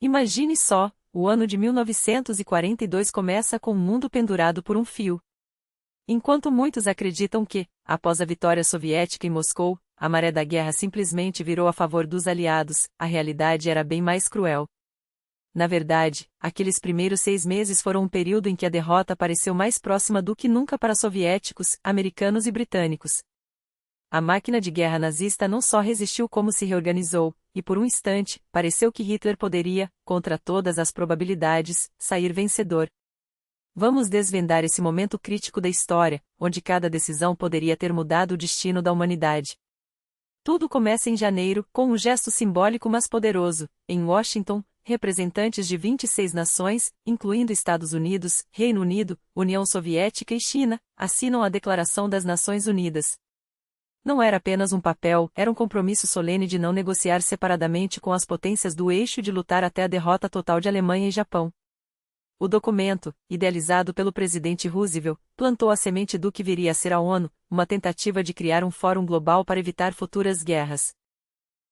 Imagine só, o ano de 1942 começa com o mundo pendurado por um fio. Enquanto muitos acreditam que, após a vitória soviética em Moscou, a maré da guerra simplesmente virou a favor dos aliados, a realidade era bem mais cruel. Na verdade, aqueles primeiros 6 meses foram um período em que a derrota pareceu mais próxima do que nunca para soviéticos, americanos e britânicos. A máquina de guerra nazista não só resistiu como se reorganizou, e por um instante, pareceu que Hitler poderia, contra todas as probabilidades, sair vencedor. Vamos desvendar esse momento crítico da história, onde cada decisão poderia ter mudado o destino da humanidade. Tudo começa em janeiro, com um gesto simbólico mas poderoso. Em Washington, representantes de 26 nações, incluindo Estados Unidos, Reino Unido, União Soviética e China, assinam a Declaração das Nações Unidas. Não era apenas um papel, era um compromisso solene de não negociar separadamente com as potências do eixo e de lutar até a derrota total de Alemanha e Japão. O documento, idealizado pelo presidente Roosevelt, plantou a semente do que viria a ser a ONU, uma tentativa de criar um fórum global para evitar futuras guerras.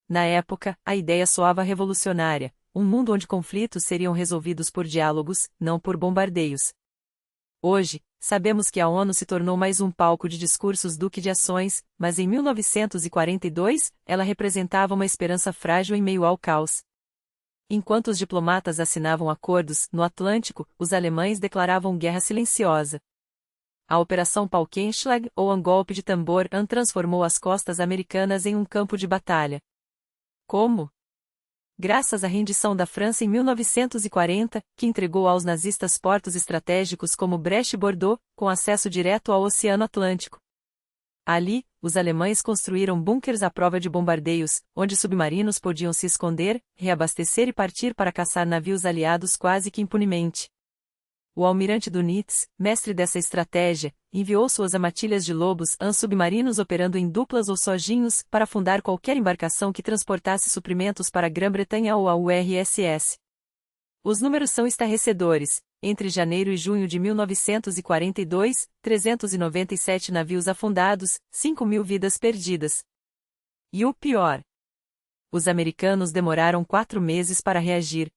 Na época, a ideia soava revolucionária, um mundo onde conflitos seriam resolvidos por diálogos, não por bombardeios. Hoje, sabemos que a ONU se tornou mais um palco de discursos do que de ações, mas em 1942, ela representava uma esperança frágil em meio ao caos. Enquanto os diplomatas assinavam acordos, no Atlântico, os alemães declaravam guerra silenciosa. A Operação Paukenschlag, ou um golpe de tambor, transformou as costas americanas em um campo de batalha. Como? Graças à rendição da França em 1940, que entregou aos nazistas portos estratégicos como Brest e Bordeaux, com acesso direto ao Oceano Atlântico. Ali, os alemães construíram bunkers à prova de bombardeios, onde submarinos podiam se esconder, reabastecer e partir para caçar navios aliados quase que impunemente. O almirante Dönitz, mestre dessa estratégia, enviou suas armadilhas de lobos submarinos operando em duplas ou sozinhos para afundar qualquer embarcação que transportasse suprimentos para a Grã-Bretanha ou a URSS. Os números são estarrecedores. Entre janeiro e junho de 1942, 397 navios afundados, 5.000 vidas perdidas. E o pior: os americanos demoraram 4 meses para reagir.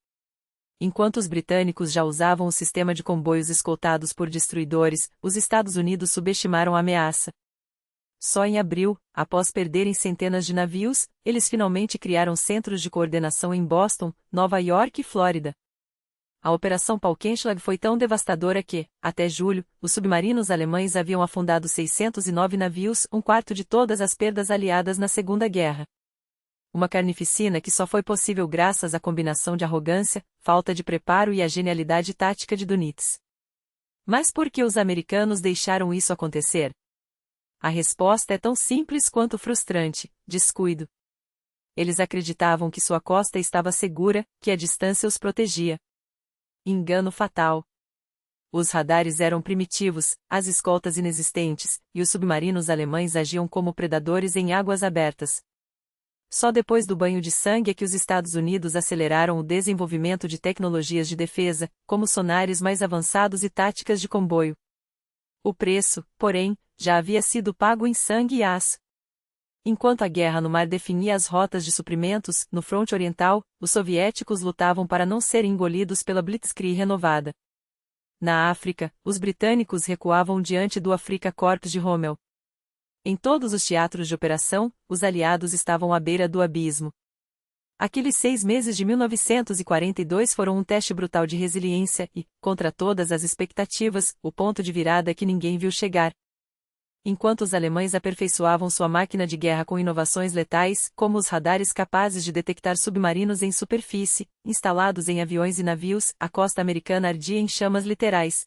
Enquanto os britânicos já usavam o sistema de comboios escoltados por destruidores, os Estados Unidos subestimaram a ameaça. Só em abril, após perderem centenas de navios, eles finalmente criaram centros de coordenação em Boston, Nova York e Flórida. A Operação Paukenschlag foi tão devastadora que, até julho, os submarinos alemães haviam afundado 609 navios, um quarto de todas as perdas aliadas na Segunda Guerra. Uma carnificina que só foi possível graças à combinação de arrogância, falta de preparo e à genialidade tática de Dönitz. Mas por que os americanos deixaram isso acontecer? A resposta é tão simples quanto frustrante: descuido. Eles acreditavam que sua costa estava segura, que a distância os protegia. Engano fatal. Os radares eram primitivos, as escoltas inexistentes, e os submarinos alemães agiam como predadores em águas abertas. Só depois do banho de sangue é que os Estados Unidos aceleraram o desenvolvimento de tecnologias de defesa, como sonares mais avançados e táticas de comboio. O preço, porém, já havia sido pago em sangue e aço. Enquanto a guerra no mar definia as rotas de suprimentos, no fronte oriental, os soviéticos lutavam para não serem engolidos pela Blitzkrieg renovada. Na África, os britânicos recuavam diante do Afrika Korps de Rommel. Em todos os teatros de operação, os aliados estavam à beira do abismo. Aqueles 6 meses de 1942 foram um teste brutal de resiliência e, contra todas as expectativas, o ponto de virada que ninguém viu chegar. Enquanto os alemães aperfeiçoavam sua máquina de guerra com inovações letais, como os radares capazes de detectar submarinos em superfície, instalados em aviões e navios, a costa americana ardia em chamas literais.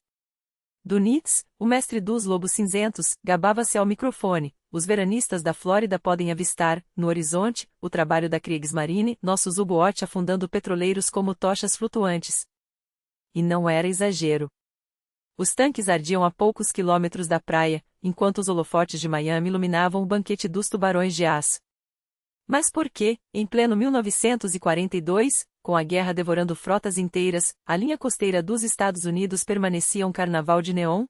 Dönitz, o mestre dos lobos cinzentos, gabava-se ao microfone: os veranistas da Flórida podem avistar, no horizonte, o trabalho da Kriegsmarine, nossos U-boot afundando petroleiros como tochas flutuantes. E não era exagero. Os tanques ardiam a poucos quilômetros da praia, enquanto os holofotes de Miami iluminavam o banquete dos tubarões de aço. Mas por que, em pleno 1942, com a guerra devorando frotas inteiras, a linha costeira dos Estados Unidos permanecia um carnaval de neon?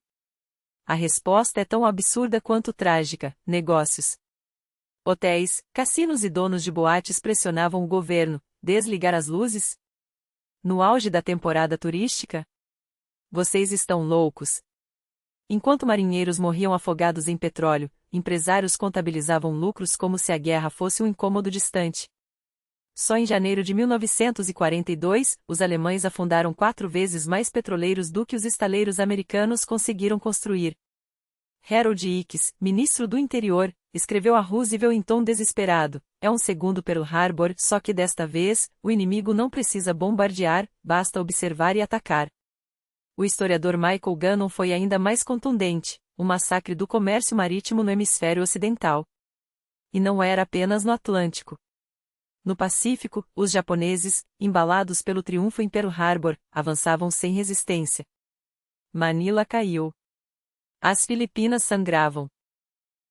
A resposta é tão absurda quanto trágica: negócios. Hotéis, cassinos e donos de boates pressionavam o governo: desligar as luzes? No auge da temporada turística? Vocês estão loucos. Enquanto marinheiros morriam afogados em petróleo, empresários contabilizavam lucros como se a guerra fosse um incômodo distante. Só em janeiro de 1942, os alemães afundaram 4 vezes mais petroleiros do que os estaleiros americanos conseguiram construir. Harold Ickes, ministro do Interior, escreveu a Roosevelt em tom desesperado: é um segundo Pearl Harbor, só que desta vez, o inimigo não precisa bombardear, basta observar e atacar. O historiador Michael Gannon foi ainda mais contundente: o massacre do comércio marítimo no hemisfério ocidental. E não era apenas no Atlântico. No Pacífico, os japoneses, embalados pelo triunfo em Pearl Harbor, avançavam sem resistência. Manila caiu. As Filipinas sangravam.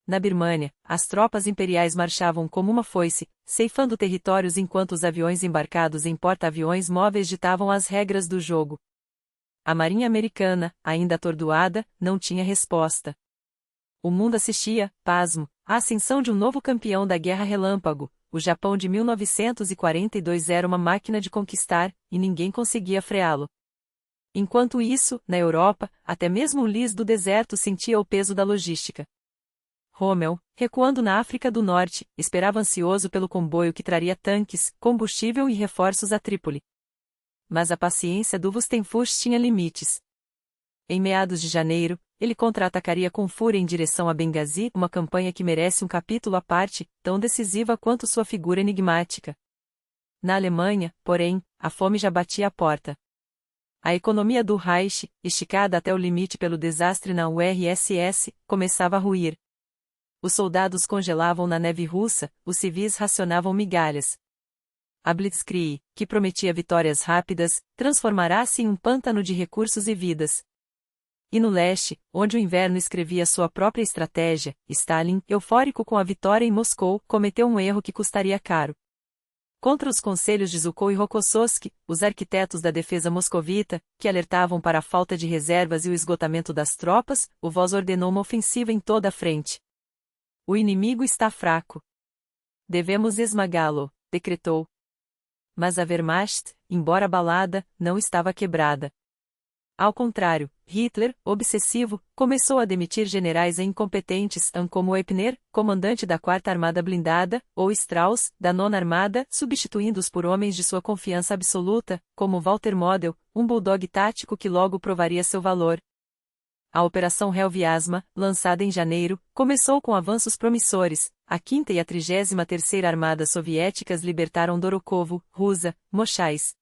Na Birmânia, as tropas imperiais marchavam como uma foice, ceifando territórios enquanto os aviões embarcados em porta-aviões móveis ditavam as regras do jogo. A Marinha Americana, ainda atordoada, não tinha resposta. O mundo assistia, pasmo, à ascensão de um novo campeão da Guerra Relâmpago. O Japão de 1942 era uma máquina de conquistar, e ninguém conseguia freá-lo. Enquanto isso, na Europa, até mesmo o Lis do deserto sentia o peso da logística. Rommel, recuando na África do Norte, esperava ansioso pelo comboio que traria tanques, combustível e reforços a Trípoli. Mas a paciência do Wustenfuss tinha limites. Em meados de janeiro, ele contra-atacaria com fúria em direção a Benghazi, uma campanha que merece um capítulo à parte, tão decisiva quanto sua figura enigmática. Na Alemanha, porém, a fome já batia à porta. A economia do Reich, esticada até o limite pelo desastre na URSS, começava a ruir. Os soldados congelavam na neve russa, os civis racionavam migalhas. A Blitzkrieg, que prometia vitórias rápidas, transformará-se em um pântano de recursos e vidas. E no leste, onde o inverno escrevia sua própria estratégia, Stalin, eufórico com a vitória em Moscou, cometeu um erro que custaria caro. Contra os conselhos de Zhukov e Rokossovski, os arquitetos da defesa moscovita, que alertavam para a falta de reservas e o esgotamento das tropas, o Voz ordenou uma ofensiva em toda a frente. O inimigo está fraco. Devemos esmagá-lo, decretou. Mas a Wehrmacht, embora abalada, não estava quebrada. Ao contrário, Hitler, obsessivo, começou a demitir generais incompetentes, como Eppner, comandante da 4ª Armada Blindada, ou Strauss, da 9ª Armada, substituindo-os por homens de sua confiança absoluta, como Walter Model, um bulldog tático que logo provaria seu valor. A Operação Helviasma, lançada em janeiro, começou com avanços promissores. A 5ª e a 33ª Armadas soviéticas libertaram Dorokovo, Rusa, Mochais.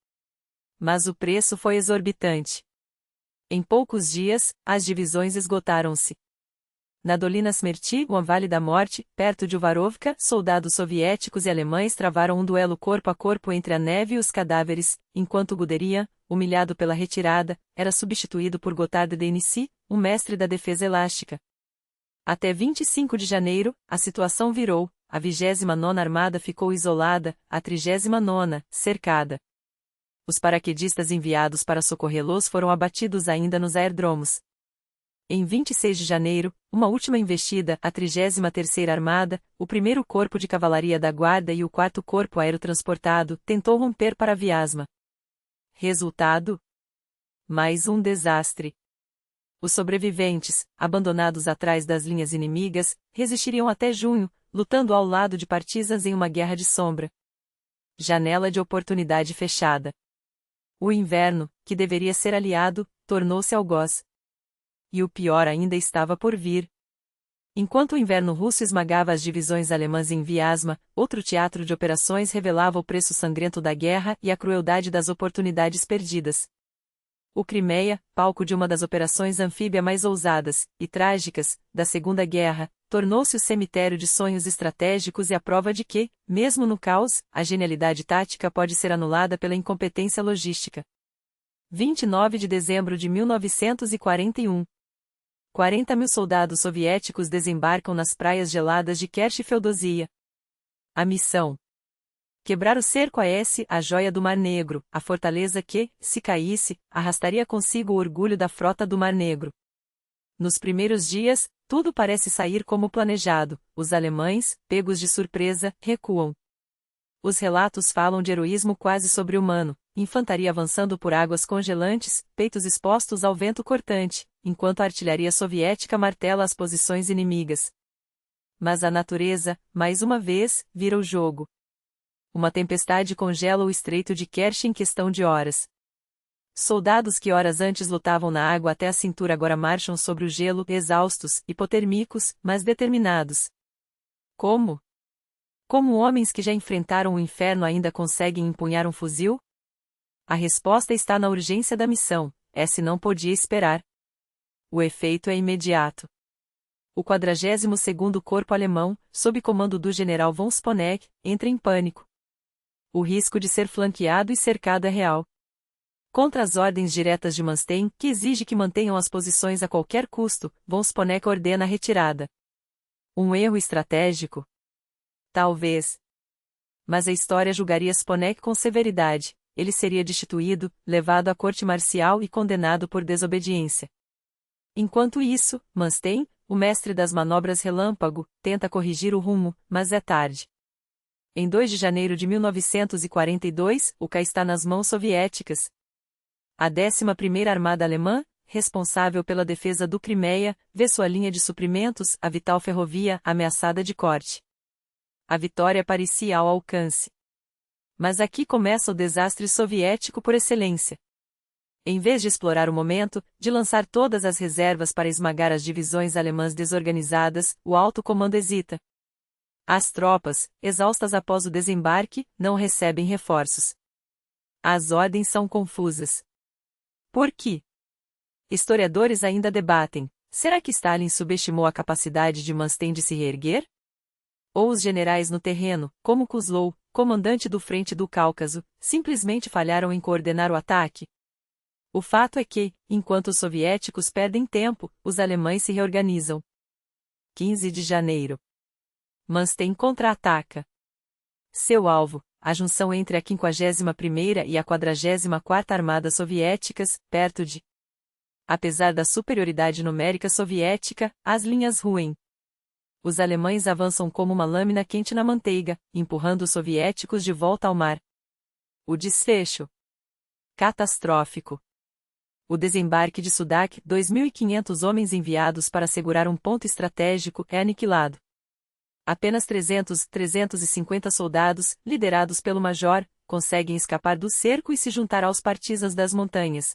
Mas o preço foi exorbitante. Em poucos dias, as divisões esgotaram-se. Na Dolina Smerty, o Vale da Morte, perto de Uvarovka, soldados soviéticos e alemães travaram um duelo corpo a corpo entre a neve e os cadáveres, enquanto Guderian, humilhado pela retirada, era substituído por Gotthard Denisy, um mestre da defesa elástica. Até 25 de janeiro, a situação virou, a 29ª Armada ficou isolada, a 39ª, cercada. Os paraquedistas enviados para socorrê-los foram abatidos ainda nos aeródromos. Em 26 de janeiro, uma última investida, a 33ª Armada, o 1º Corpo de Cavalaria da Guarda e o 4º Corpo Aerotransportado, tentou romper para Viasma. Resultado? Mais um desastre. Os sobreviventes, abandonados atrás das linhas inimigas, resistiriam até junho, lutando ao lado de partisans em uma guerra de sombra. Janela de oportunidade fechada. O inverno, que deveria ser aliado, tornou-se algoz. E o pior ainda estava por vir. Enquanto o inverno russo esmagava as divisões alemãs em Viasma, outro teatro de operações revelava o preço sangrento da guerra e a crueldade das oportunidades perdidas. O Crimeia, palco de uma das operações anfíbia mais ousadas e trágicas da Segunda Guerra, tornou-se o cemitério de sonhos estratégicos e a prova de que, mesmo no caos, a genialidade tática pode ser anulada pela incompetência logística. 29 de dezembro de 1941. 40.000 soldados soviéticos desembarcam nas praias geladas de Kerch e Feodosia. A missão: quebrar o cerco a joia do Mar Negro, a fortaleza que, se caísse, arrastaria consigo o orgulho da frota do Mar Negro. Nos primeiros dias, tudo parece sair como planejado, os alemães, pegos de surpresa, recuam. Os relatos falam de heroísmo quase sobre-humano, infantaria avançando por águas congelantes, peitos expostos ao vento cortante, enquanto a artilharia soviética martela as posições inimigas. Mas a natureza, mais uma vez, vira o jogo. Uma tempestade congela o estreito de Kerch em questão de horas. Soldados que horas antes lutavam na água até a cintura agora marcham sobre o gelo, exaustos, hipotérmicos, mas determinados. Como? Como homens que já enfrentaram o inferno ainda conseguem empunhar um fuzil? A resposta está na urgência da missão, essa não podia esperar. O efeito é imediato. O 42º Corpo Alemão, sob comando do general von Sponeck, entra em pânico. O risco de ser flanqueado e cercado é real. Contra as ordens diretas de Manstein, que exige que mantenham as posições a qualquer custo, von Sponeck ordena a retirada. Um erro estratégico? Talvez. Mas a história julgaria Sponeck com severidade, ele seria destituído, levado à corte marcial e condenado por desobediência. Enquanto isso, Manstein, o mestre das manobras relâmpago, tenta corrigir o rumo, mas é tarde. Em 2 de janeiro de 1942, o K está nas mãos soviéticas. A 11ª Armada Alemã, responsável pela defesa do Crimeia, vê sua linha de suprimentos, a vital ferrovia, ameaçada de corte. A vitória parecia ao alcance. Mas aqui começa o desastre soviético por excelência. Em vez de explorar o momento, de lançar todas as reservas para esmagar as divisões alemãs desorganizadas, o alto comando hesita. As tropas, exaustas após o desembarque, não recebem reforços. As ordens são confusas. Por quê? Historiadores ainda debatem, será que Stalin subestimou a capacidade de Manstein de se reerguer? Ou os generais no terreno, como Kuzlov, comandante do Frente do Cáucaso, simplesmente falharam em coordenar o ataque? O fato é que, enquanto os soviéticos perdem tempo, os alemães se reorganizam. 15 de janeiro. Manstein contra-ataca. Seu alvo, a junção entre a 51ª e a 44ª Armadas Soviéticas, perto de. Apesar da superioridade numérica soviética, as linhas ruem. Os alemães avançam como uma lâmina quente na manteiga, empurrando os soviéticos de volta ao mar. O desfecho. Catastrófico. O desembarque de Sudak, 2.500 homens enviados para segurar um ponto estratégico, é aniquilado. Apenas 350 soldados, liderados pelo major, conseguem escapar do cerco e se juntar aos partisans das montanhas.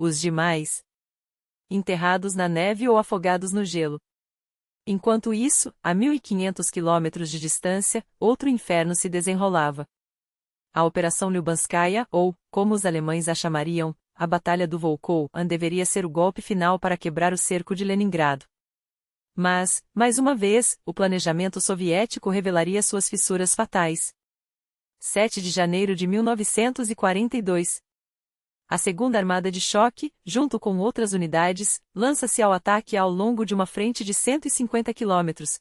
Os demais, enterrados na neve ou afogados no gelo. Enquanto isso, a 1.500 quilômetros de distância, outro inferno se desenrolava. A Operação Lubanskaya, ou, como os alemães a chamariam, a Batalha do Volkhov, deveria ser o golpe final para quebrar o cerco de Leningrado. Mas, mais uma vez, o planejamento soviético revelaria suas fissuras fatais. 7 de janeiro de 1942. A Segunda Armada de Choque, junto com outras unidades, lança-se ao ataque ao longo de uma frente de 150 quilômetros.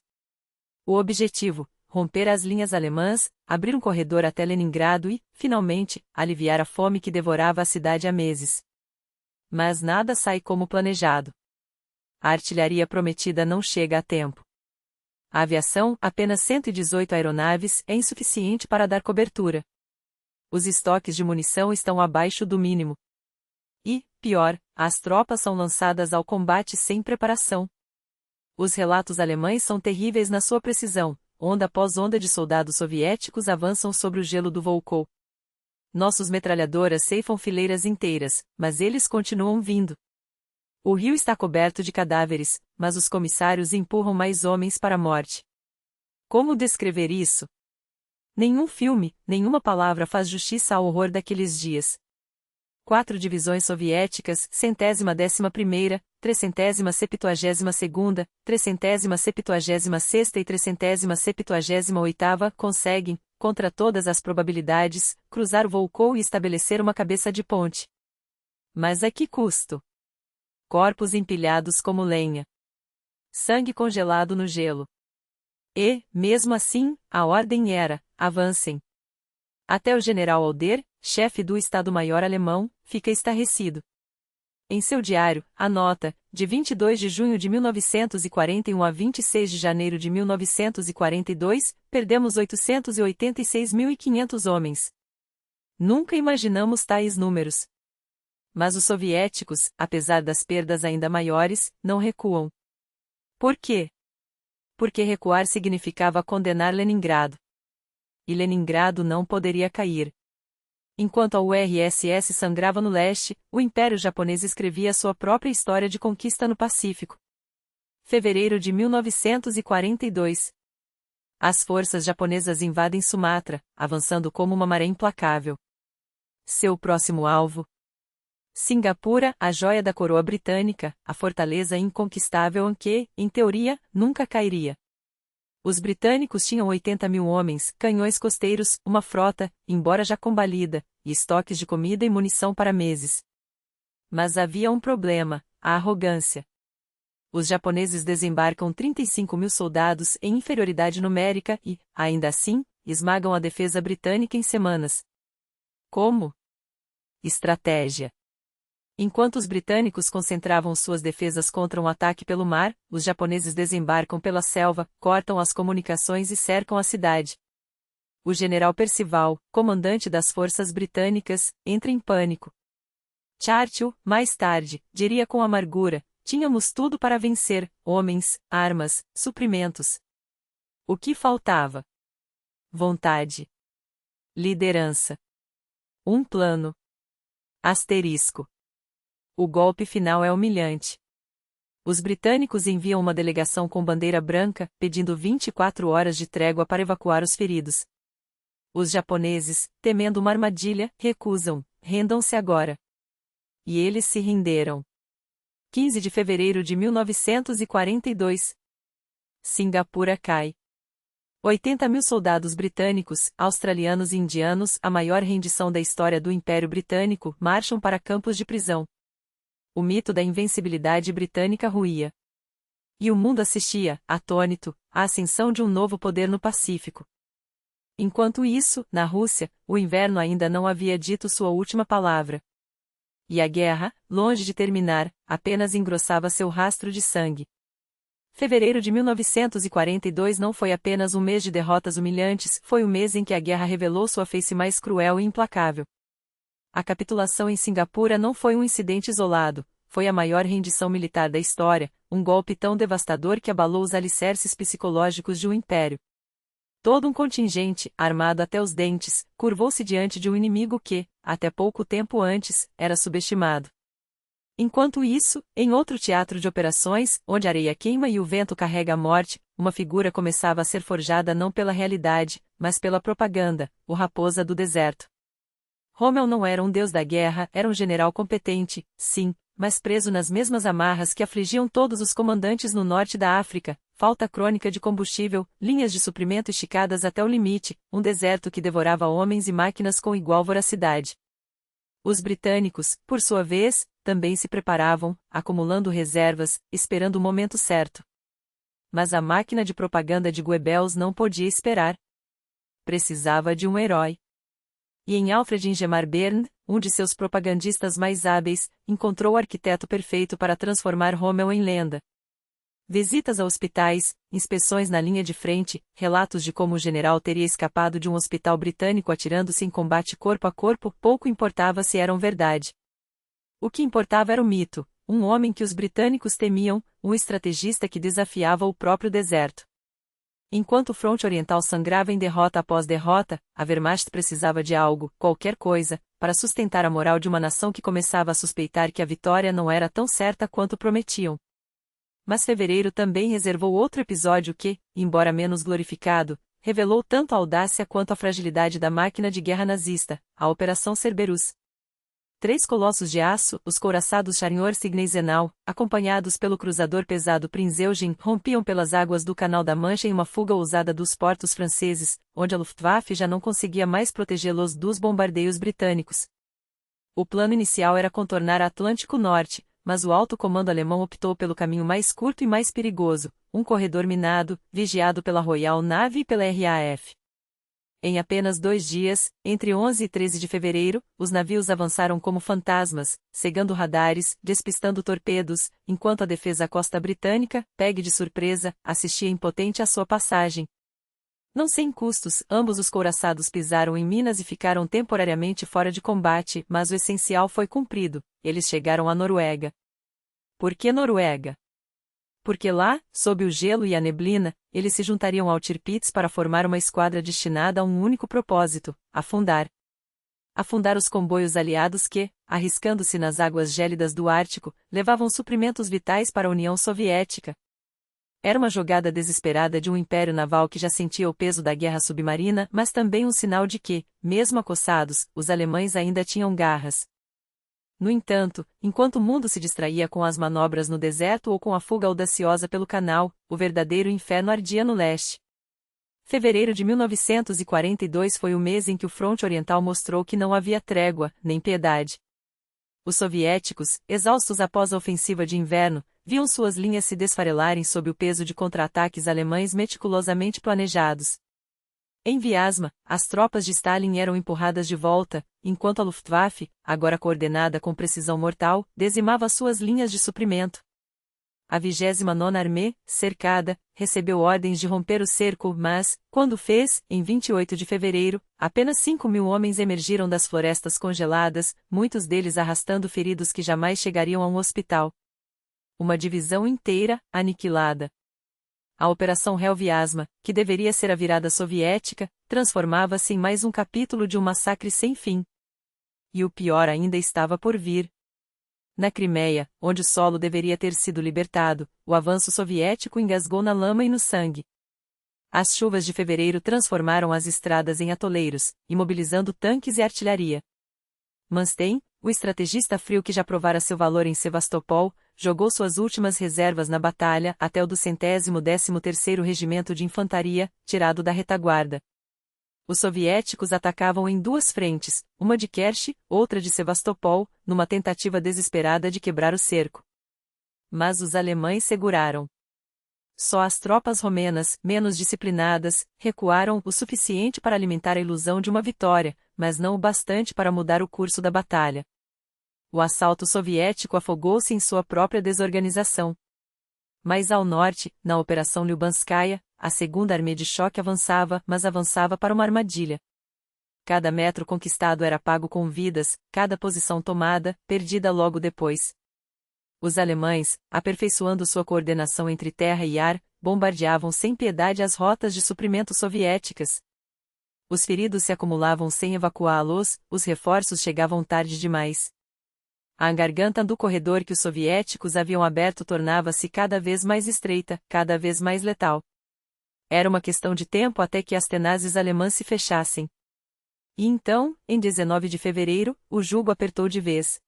O objetivo: romper as linhas alemãs, abrir um corredor até Leningrado e, finalmente, aliviar a fome que devorava a cidade há meses. Mas nada sai como planejado. A artilharia prometida não chega a tempo. A aviação, apenas 118 aeronaves, é insuficiente para dar cobertura. Os estoques de munição estão abaixo do mínimo. E, pior, as tropas são lançadas ao combate sem preparação. Os relatos alemães são terríveis na sua precisão, onda após onda de soldados soviéticos avançam sobre o gelo do Volkhov. Nossos metralhadoras ceifam fileiras inteiras, mas eles continuam vindo. O rio está coberto de cadáveres, mas os comissários empurram mais homens para a morte. Como descrever isso? Nenhum filme, nenhuma palavra faz justiça ao horror daqueles dias. 4 divisões soviéticas, 111ª, 372ª, 376ª e 378ª, conseguem, contra todas as probabilidades, cruzar o Volkhov e estabelecer uma cabeça de ponte. Mas a que custo? Corpos empilhados como lenha. Sangue congelado no gelo. E, mesmo assim, a ordem era: avancem. Até o general Alder, chefe do Estado-Maior alemão, fica estarrecido. Em seu diário, anota, de 22 de junho de 1941 a 26 de janeiro de 1942, perdemos 886.500 homens. Nunca imaginamos tais números. Mas os soviéticos, apesar das perdas ainda maiores, não recuam. Por quê? Porque recuar significava condenar Leningrado. E Leningrado não poderia cair. Enquanto a URSS sangrava no leste, o Império Japonês escrevia sua própria história de conquista no Pacífico. Fevereiro de 1942. As forças japonesas invadem Sumatra, avançando como uma maré implacável. Seu próximo alvo? Singapura, a joia da coroa britânica, a fortaleza inconquistável em que, em teoria, nunca cairia. Os britânicos tinham 80.000 homens, canhões costeiros, uma frota, embora já combalida, e estoques de comida e munição para meses. Mas havia um problema: a arrogância. Os japoneses desembarcam 35.000 soldados em inferioridade numérica e, ainda assim, esmagam a defesa britânica em semanas. Como? Estratégia. Enquanto os britânicos concentravam suas defesas contra um ataque pelo mar, os japoneses desembarcam pela selva, cortam as comunicações e cercam a cidade. O general Percival, comandante das forças britânicas, entra em pânico. Churchill, mais tarde, diria com amargura: tínhamos tudo para vencer: homens, armas, suprimentos. O que faltava? Vontade. Liderança. Um plano. Asterisco. O golpe final é humilhante. Os britânicos enviam uma delegação com bandeira branca, pedindo 24 horas de trégua para evacuar os feridos. Os japoneses, temendo uma armadilha, recusam: rendam-se agora. E eles se renderam. 15 de fevereiro de 1942. Singapura cai. 80.000 soldados britânicos, australianos e indianos, a maior rendição da história do Império Britânico, marcham para campos de prisão. O mito da invencibilidade britânica ruía. E o mundo assistia, atônito, à ascensão de um novo poder no Pacífico. Enquanto isso, na Rússia, o inverno ainda não havia dito sua última palavra. E a guerra, longe de terminar, apenas engrossava seu rastro de sangue. Fevereiro de 1942 não foi apenas um mês de derrotas humilhantes, foi o mês em que a guerra revelou sua face mais cruel e implacável. A capitulação em Singapura não foi um incidente isolado, foi a maior rendição militar da história, um golpe tão devastador que abalou os alicerces psicológicos de um império. Todo um contingente, armado até os dentes, curvou-se diante de um inimigo que, até pouco tempo antes, era subestimado. Enquanto isso, em outro teatro de operações, onde a areia queima e o vento carrega a morte, uma figura começava a ser forjada não pela realidade, mas pela propaganda: o Raposa do Deserto. Rommel não era um deus da guerra, era um general competente, sim, mas preso nas mesmas amarras que afligiam todos os comandantes no norte da África: falta crônica de combustível, linhas de suprimento esticadas até o limite, um deserto que devorava homens e máquinas com igual voracidade. Os britânicos, por sua vez, também se preparavam, acumulando reservas, esperando o momento certo. Mas a máquina de propaganda de Goebbels não podia esperar. Precisava de um herói. E em Alfred Ingemar Bern, um de seus propagandistas mais hábeis, encontrou o arquiteto perfeito para transformar Rommel em lenda. Visitas a hospitais, inspeções na linha de frente, relatos de como o general teria escapado de um hospital britânico atirando-se em combate corpo a corpo, pouco importava se eram verdade. O que importava era o mito: um homem que os britânicos temiam, um estrategista que desafiava o próprio deserto. Enquanto o fronte oriental sangrava em derrota após derrota, a Wehrmacht precisava de algo, qualquer coisa, para sustentar a moral de uma nação que começava a suspeitar que a vitória não era tão certa quanto prometiam. Mas fevereiro também reservou outro episódio que, embora menos glorificado, revelou tanto a audácia quanto a fragilidade da máquina de guerra nazista: a Operação Cerberus. 3 colossos de aço, os couraçados Chariot-Signy-Zenau, acompanhados pelo cruzador pesado Prinz Eugen, rompiam pelas águas do Canal da Mancha em uma fuga ousada dos portos franceses, onde a Luftwaffe já não conseguia mais protegê-los dos bombardeios britânicos. O plano inicial era contornar o Atlântico Norte, mas o alto comando alemão optou pelo caminho mais curto e mais perigoso, um corredor minado, vigiado pela Royal Navy e pela RAF. Em apenas 2 dias, entre 11 e 13 de fevereiro, os navios avançaram como fantasmas, cegando radares, despistando torpedos, enquanto a defesa costa britânica, pegue de surpresa, assistia impotente à sua passagem. Não sem custos, ambos os couraçados pisaram em Minas e ficaram temporariamente fora de combate, mas o essencial foi cumprido: eles chegaram à Noruega. Por que Noruega? Porque lá, sob o gelo e a neblina, eles se juntariam ao Tirpitz para formar uma esquadra destinada a um único propósito: afundar. Afundar os comboios aliados que, arriscando-se nas águas gélidas do Ártico, levavam suprimentos vitais para a União Soviética. Era uma jogada desesperada de um império naval que já sentia o peso da guerra submarina, mas também um sinal de que, mesmo acossados, os alemães ainda tinham garras. No entanto, enquanto o mundo se distraía com as manobras no deserto ou com a fuga audaciosa pelo canal, o verdadeiro inferno ardia no leste. Fevereiro de 1942 foi o mês em que o fronte oriental mostrou que não havia trégua, nem piedade. Os soviéticos, exaustos após a ofensiva de inverno, viam suas linhas se desfarelarem sob o peso de contra-ataques alemães meticulosamente planejados. Em Vyazma, as tropas de Stalin eram empurradas de volta, enquanto a Luftwaffe, agora coordenada com precisão mortal, dizimava suas linhas de suprimento. A 29ª Armée, cercada, recebeu ordens de romper o cerco, mas, quando fez, em 28 de fevereiro, apenas 5.000 homens emergiram das florestas congeladas, muitos deles arrastando feridos que jamais chegariam a um hospital. Uma divisão inteira, aniquilada. A Operação Hell Vyazma, que deveria ser a virada soviética, transformava-se em mais um capítulo de um massacre sem fim. E o pior ainda estava por vir. Na Crimeia, onde o solo deveria ter sido libertado, o avanço soviético engasgou na lama e no sangue. As chuvas de fevereiro transformaram as estradas em atoleiros, imobilizando tanques e artilharia. Manstein, o estrategista frio que já provara seu valor em Sevastopol, jogou suas últimas reservas na batalha até o do 113º Regimento de Infantaria, tirado da retaguarda. Os soviéticos atacavam em duas frentes, uma de Kerch, outra de Sevastopol, numa tentativa desesperada de quebrar o cerco. Mas os alemães seguraram. Só as tropas romenas, menos disciplinadas, recuaram o suficiente para alimentar a ilusão de uma vitória, mas não o bastante para mudar o curso da batalha. O assalto soviético afogou-se em sua própria desorganização. Mais ao norte, na Operação Lyubanskaya, a segunda armê de choque avançava, mas avançava para uma armadilha. Cada metro conquistado era pago com vidas, cada posição tomada, perdida logo depois. Os alemães, aperfeiçoando sua coordenação entre terra e ar, bombardeavam sem piedade as rotas de suprimento soviéticas. Os feridos se acumulavam sem evacuá-los, os reforços chegavam tarde demais. A garganta do corredor que os soviéticos haviam aberto tornava-se cada vez mais estreita, cada vez mais letal. Era uma questão de tempo até que as tenazes alemãs se fechassem. E então, em 19 de fevereiro, o jugo apertou de vez.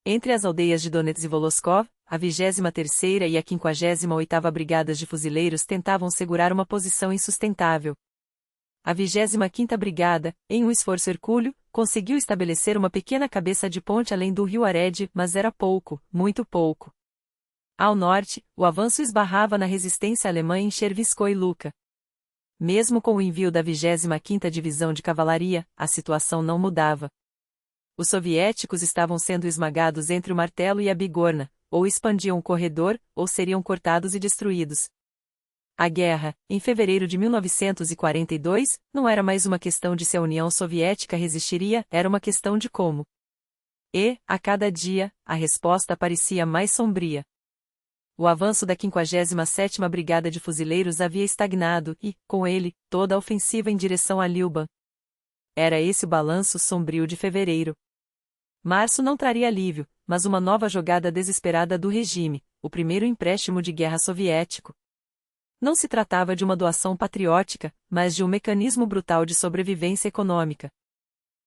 Entre as aldeias de Donetsk e Voloskov, a 23ª e a 58ª Brigadas de Fuzileiros tentavam segurar uma posição insustentável. A 25ª Brigada, em um esforço hercúleo, conseguiu estabelecer uma pequena cabeça de ponte além do rio Ared, mas era pouco, muito pouco. Ao norte, o avanço esbarrava na resistência alemã em Chervisko e Luka. Mesmo com o envio da 25ª Divisão de Cavalaria, a situação não mudava. Os soviéticos estavam sendo esmagados entre o martelo e a bigorna, ou expandiam o corredor, ou seriam cortados e destruídos. A guerra, em fevereiro de 1942, não era mais uma questão de se a União Soviética resistiria, era uma questão de como. E, a cada dia, a resposta parecia mais sombria. O avanço da 57ª Brigada de Fuzileiros havia estagnado e, com ele, toda a ofensiva em direção a Lyuban. Era esse o balanço sombrio de fevereiro. Março não traria alívio, mas uma nova jogada desesperada do regime, o primeiro empréstimo de guerra soviético. Não se tratava de uma doação patriótica, mas de um mecanismo brutal de sobrevivência econômica.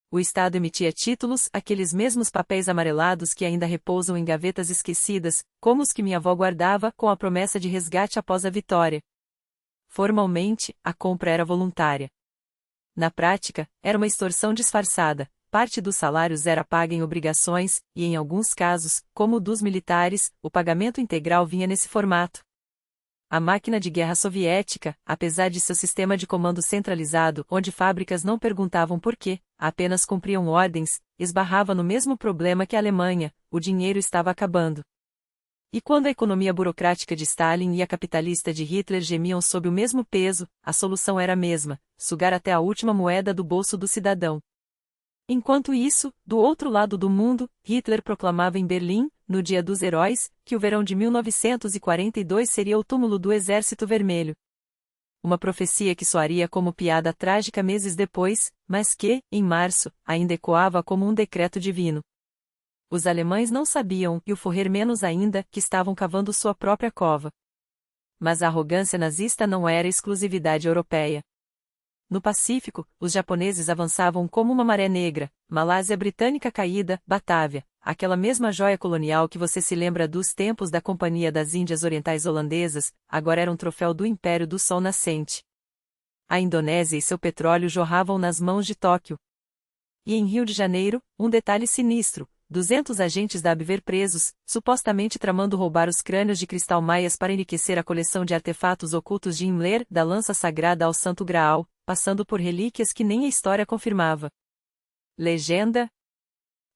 O Estado emitia títulos, aqueles mesmos papéis amarelados que ainda repousam em gavetas esquecidas, como os que minha avó guardava, com a promessa de resgate após a vitória. Formalmente, a compra era voluntária. Na prática, era uma extorsão disfarçada, parte dos salários era paga em obrigações, e em alguns casos, como o dos militares, o pagamento integral vinha nesse formato. A máquina de guerra soviética, apesar de seu sistema de comando centralizado, onde fábricas não perguntavam por quê, apenas cumpriam ordens, esbarrava no mesmo problema que a Alemanha: o dinheiro estava acabando. E quando a economia burocrática de Stalin e a capitalista de Hitler gemiam sob o mesmo peso, a solução era a mesma: sugar até a última moeda do bolso do cidadão. Enquanto isso, do outro lado do mundo, Hitler proclamava em Berlim, no Dia dos Heróis, que o verão de 1942 seria o túmulo do Exército Vermelho. Uma profecia que soaria como piada trágica meses depois, mas que, em março, ainda ecoava como um decreto divino. Os alemães não sabiam, e o Führer menos ainda, que estavam cavando sua própria cova. Mas a arrogância nazista não era exclusividade europeia. No Pacífico, os japoneses avançavam como uma maré negra: Malásia Britânica caída, Batávia, aquela mesma joia colonial que você se lembra dos tempos da Companhia das Índias Orientais Holandesas, agora era um troféu do Império do Sol Nascente. A Indonésia e seu petróleo jorravam nas mãos de Tóquio. E em Rio de Janeiro, um detalhe sinistro: 200 agentes da Abwehr presos, supostamente tramando roubar os crânios de cristal maias para enriquecer a coleção de artefatos ocultos de Himmler, da lança sagrada ao Santo Graal, passando por relíquias que nem a história confirmava. Legenda?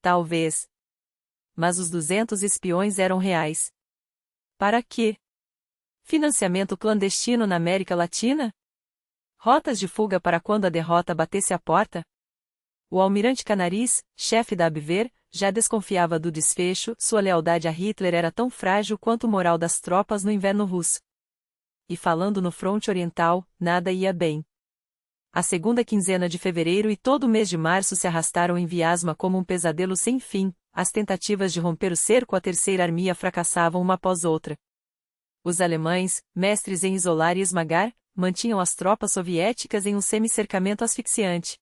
Talvez. Mas os 200 espiões eram reais. Para quê? Financiamento clandestino na América Latina? Rotas de fuga para quando a derrota batesse à porta? O almirante Canaris, chefe da Abwehr, já desconfiava do desfecho: sua lealdade a Hitler era tão frágil quanto o moral das tropas no inverno russo. E falando no fronte oriental, nada ia bem. A segunda quinzena de fevereiro e todo o mês de março se arrastaram em Viasma como um pesadelo sem fim. As tentativas de romper o cerco à Terceira Armia fracassavam uma após outra. Os alemães, mestres em isolar e esmagar, mantinham as tropas soviéticas em um semi-cercamento asfixiante.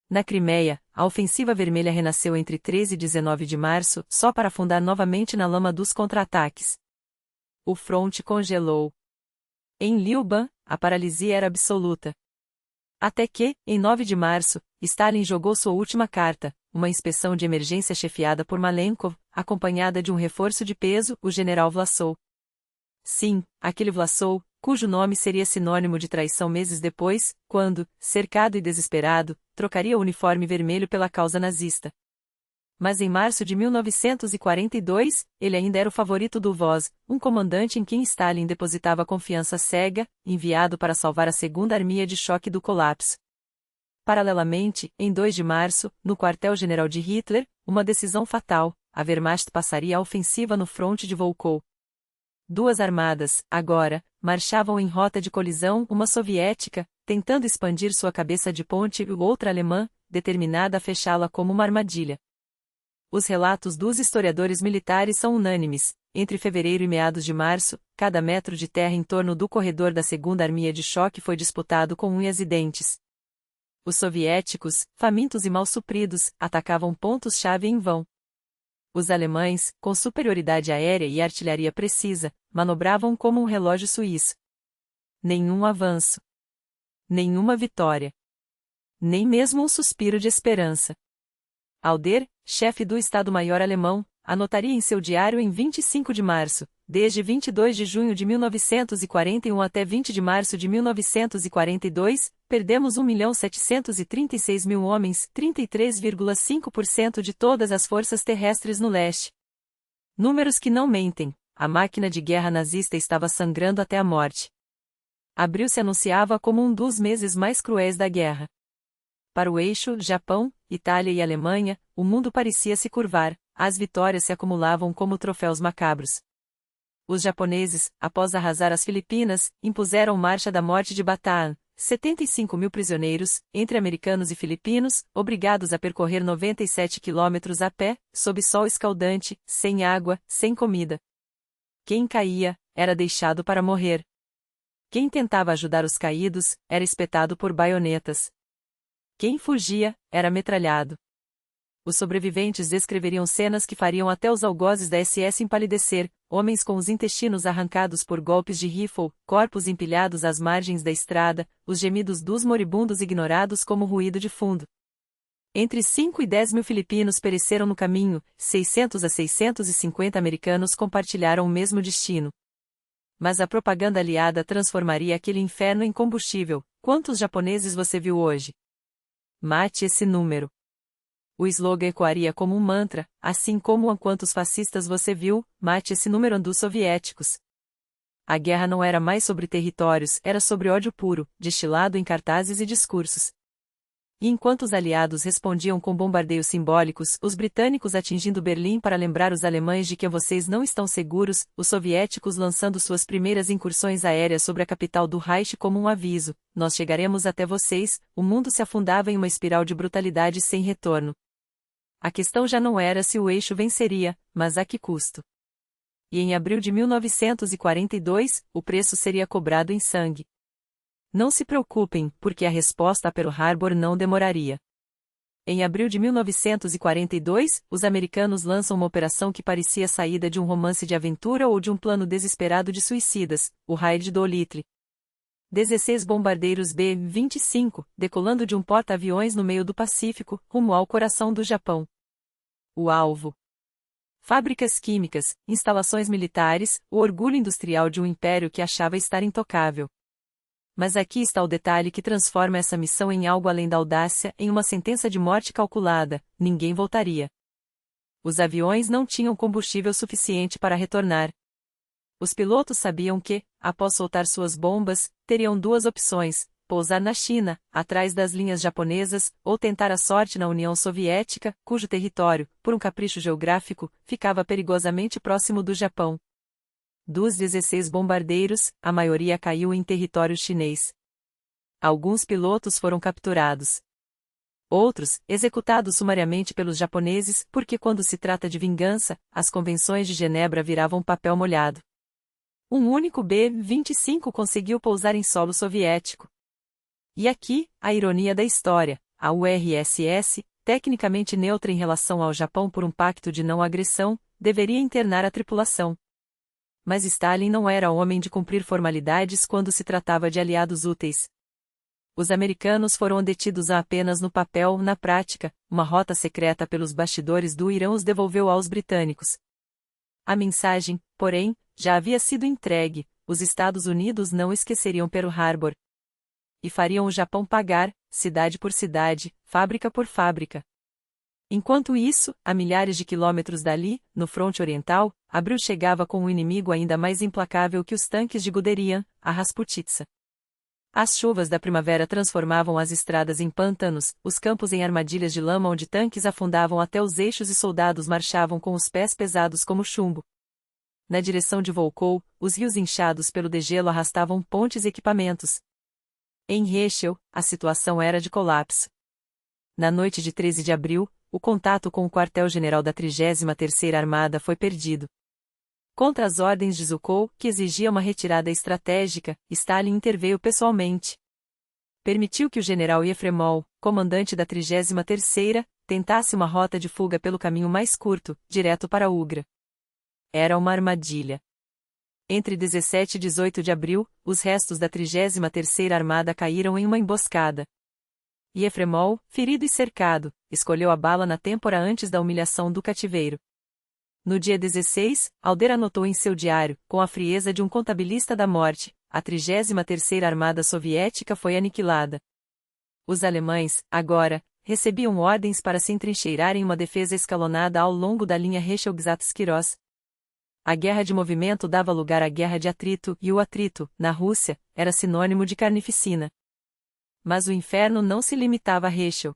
Na Crimeia, a ofensiva vermelha renasceu entre 13 e 19 de março, só para afundar novamente na lama dos contra-ataques. O fronte congelou. Em Lyuban, a paralisia era absoluta. Até que, em 9 de março, Stalin jogou sua última carta: uma inspeção de emergência chefiada por Malenkov, acompanhada de um reforço de peso, o general Vlasov. Sim, aquele Vlasov, cujo nome seria sinônimo de traição meses depois, quando, cercado e desesperado, trocaria o uniforme vermelho pela causa nazista. Mas em março de 1942, ele ainda era o favorito do Voz, um comandante em quem Stalin depositava confiança cega, enviado para salvar a Segunda Armia de choque do colapso. Paralelamente, em 2 de março, no quartel-general de Hitler, uma decisão fatal: a Wehrmacht passaria a ofensiva no fronte de Volkow. Duas armadas, agora, marchavam em rota de colisão: uma soviética, tentando expandir sua cabeça de ponte, e outra alemã, determinada a fechá-la como uma armadilha. Os relatos dos historiadores militares são unânimes: entre fevereiro e meados de março, cada metro de terra em torno do corredor da Segunda Armia de choque foi disputado com unhas e dentes. Os soviéticos, famintos e mal supridos, atacavam pontos-chave em vão. Os alemães, com superioridade aérea e artilharia precisa, manobravam como um relógio suíço. Nenhum avanço. Nenhuma vitória. Nem mesmo um suspiro de esperança. Alder, chefe do Estado-Maior alemão, anotaria em seu diário em 25 de março: desde 22 de junho de 1941 até 20 de março de 1942, perdemos 1.736.000 homens, 33,5% de todas as forças terrestres no leste. Números que não mentem: a máquina de guerra nazista estava sangrando até a morte. Abril se anunciava como um dos meses mais cruéis da guerra. Para o eixo, Japão, Itália e Alemanha, o mundo parecia se curvar, as vitórias se acumulavam como troféus macabros. Os japoneses, após arrasar as Filipinas, impuseram marcha da morte de Bataan: 75.000 prisioneiros, entre americanos e filipinos, obrigados a percorrer 97 quilômetros a pé, sob sol escaldante, sem água, sem comida. Quem caía, era deixado para morrer. Quem tentava ajudar os caídos, era espetado por baionetas. Quem fugia, era metralhado. Os sobreviventes descreveriam cenas que fariam até os algozes da SS empalidecer: homens com os intestinos arrancados por golpes de rifle, corpos empilhados às margens da estrada, os gemidos dos moribundos ignorados como ruído de fundo. Entre 5 e 10 mil filipinos pereceram no caminho, 600 a 650 americanos compartilharam o mesmo destino. Mas a propaganda aliada transformaria aquele inferno em combustível. Quantos japoneses você viu hoje? Mate esse número. O slogan ecoaria como um mantra, assim como quantos fascistas você viu, mate esse número dos soviéticos. A guerra não era mais sobre territórios, era sobre ódio puro, destilado em cartazes e discursos. E enquanto os aliados respondiam com bombardeios simbólicos, os britânicos atingindo Berlim para lembrar os alemães de que vocês não estão seguros, os soviéticos lançando suas primeiras incursões aéreas sobre a capital do Reich como um aviso, nós chegaremos até vocês, o mundo se afundava em uma espiral de brutalidade sem retorno. A questão já não era se o eixo venceria, mas a que custo. E em abril de 1942, o preço seria cobrado em sangue. Não se preocupem, porque a resposta a Pearl Harbor não demoraria. Em abril de 1942, os americanos lançam uma operação que parecia saída de um romance de aventura ou de um plano desesperado de suicidas, o Raid do Litre. 16 bombardeiros B-25, decolando de um porta-aviões no meio do Pacífico, rumo ao coração do Japão. O alvo: fábricas químicas, instalações militares, o orgulho industrial de um império que achava estar intocável. Mas aqui está o detalhe que transforma essa missão em algo além da audácia, em uma sentença de morte calculada: ninguém voltaria. Os aviões não tinham combustível suficiente para retornar. Os pilotos sabiam que, após soltar suas bombas, teriam duas opções: pousar na China, atrás das linhas japonesas, ou tentar a sorte na União Soviética, cujo território, por um capricho geográfico, ficava perigosamente próximo do Japão. Dos 16 bombardeiros, a maioria caiu em território chinês. Alguns pilotos foram capturados. Outros, executados sumariamente pelos japoneses, porque quando se trata de vingança, as convenções de Genebra viravam papel molhado. Um único B-25 conseguiu pousar em solo soviético. E aqui, a ironia da história: a URSS, tecnicamente neutra em relação ao Japão por um pacto de não agressão, deveria internar a tripulação. Mas Stalin não era homem de cumprir formalidades quando se tratava de aliados úteis. Os americanos foram detidos apenas no papel. Na prática, uma rota secreta pelos bastidores do Irã os devolveu aos britânicos. A mensagem, porém, já havia sido entregue: os Estados Unidos não esqueceriam Pearl Harbor. E fariam o Japão pagar, cidade por cidade, fábrica por fábrica. Enquanto isso, a milhares de quilômetros dali, no fronte oriental, Abril chegava com um inimigo ainda mais implacável que os tanques de Guderian, a Rasputitsa. As chuvas da primavera transformavam as estradas em pântanos, os campos em armadilhas de lama onde tanques afundavam até os eixos e soldados marchavam com os pés pesados como chumbo. Na direção de Volkou, os rios inchados pelo degelo arrastavam pontes e equipamentos. Em Heschel, a situação era de colapso. Na noite de 13 de abril, o contato com o quartel-general da 33ª Armada foi perdido. Contra as ordens de Zhukov, que exigia uma retirada estratégica, Stalin interveio pessoalmente. Permitiu que o general Yefremov, comandante da 33ª, tentasse uma rota de fuga pelo caminho mais curto, direto para Ugra. Era uma armadilha. Entre 17 e 18 de abril, os restos da 33ª Armada caíram em uma emboscada. Yefremov, ferido e cercado, escolheu a bala na têmpora antes da humilhação do cativeiro. No dia 16, Alder anotou em seu diário, com a frieza de um contabilista da morte: a 33ª Armada Soviética foi aniquilada. Os alemães, agora, recebiam ordens para se entrincheirarem em uma defesa escalonada ao longo da linha Heschel-Gzhats-Quiros. A guerra de movimento dava lugar à guerra de atrito, e o atrito, na Rússia, era sinônimo de carnificina. Mas o inferno não se limitava a Heschel.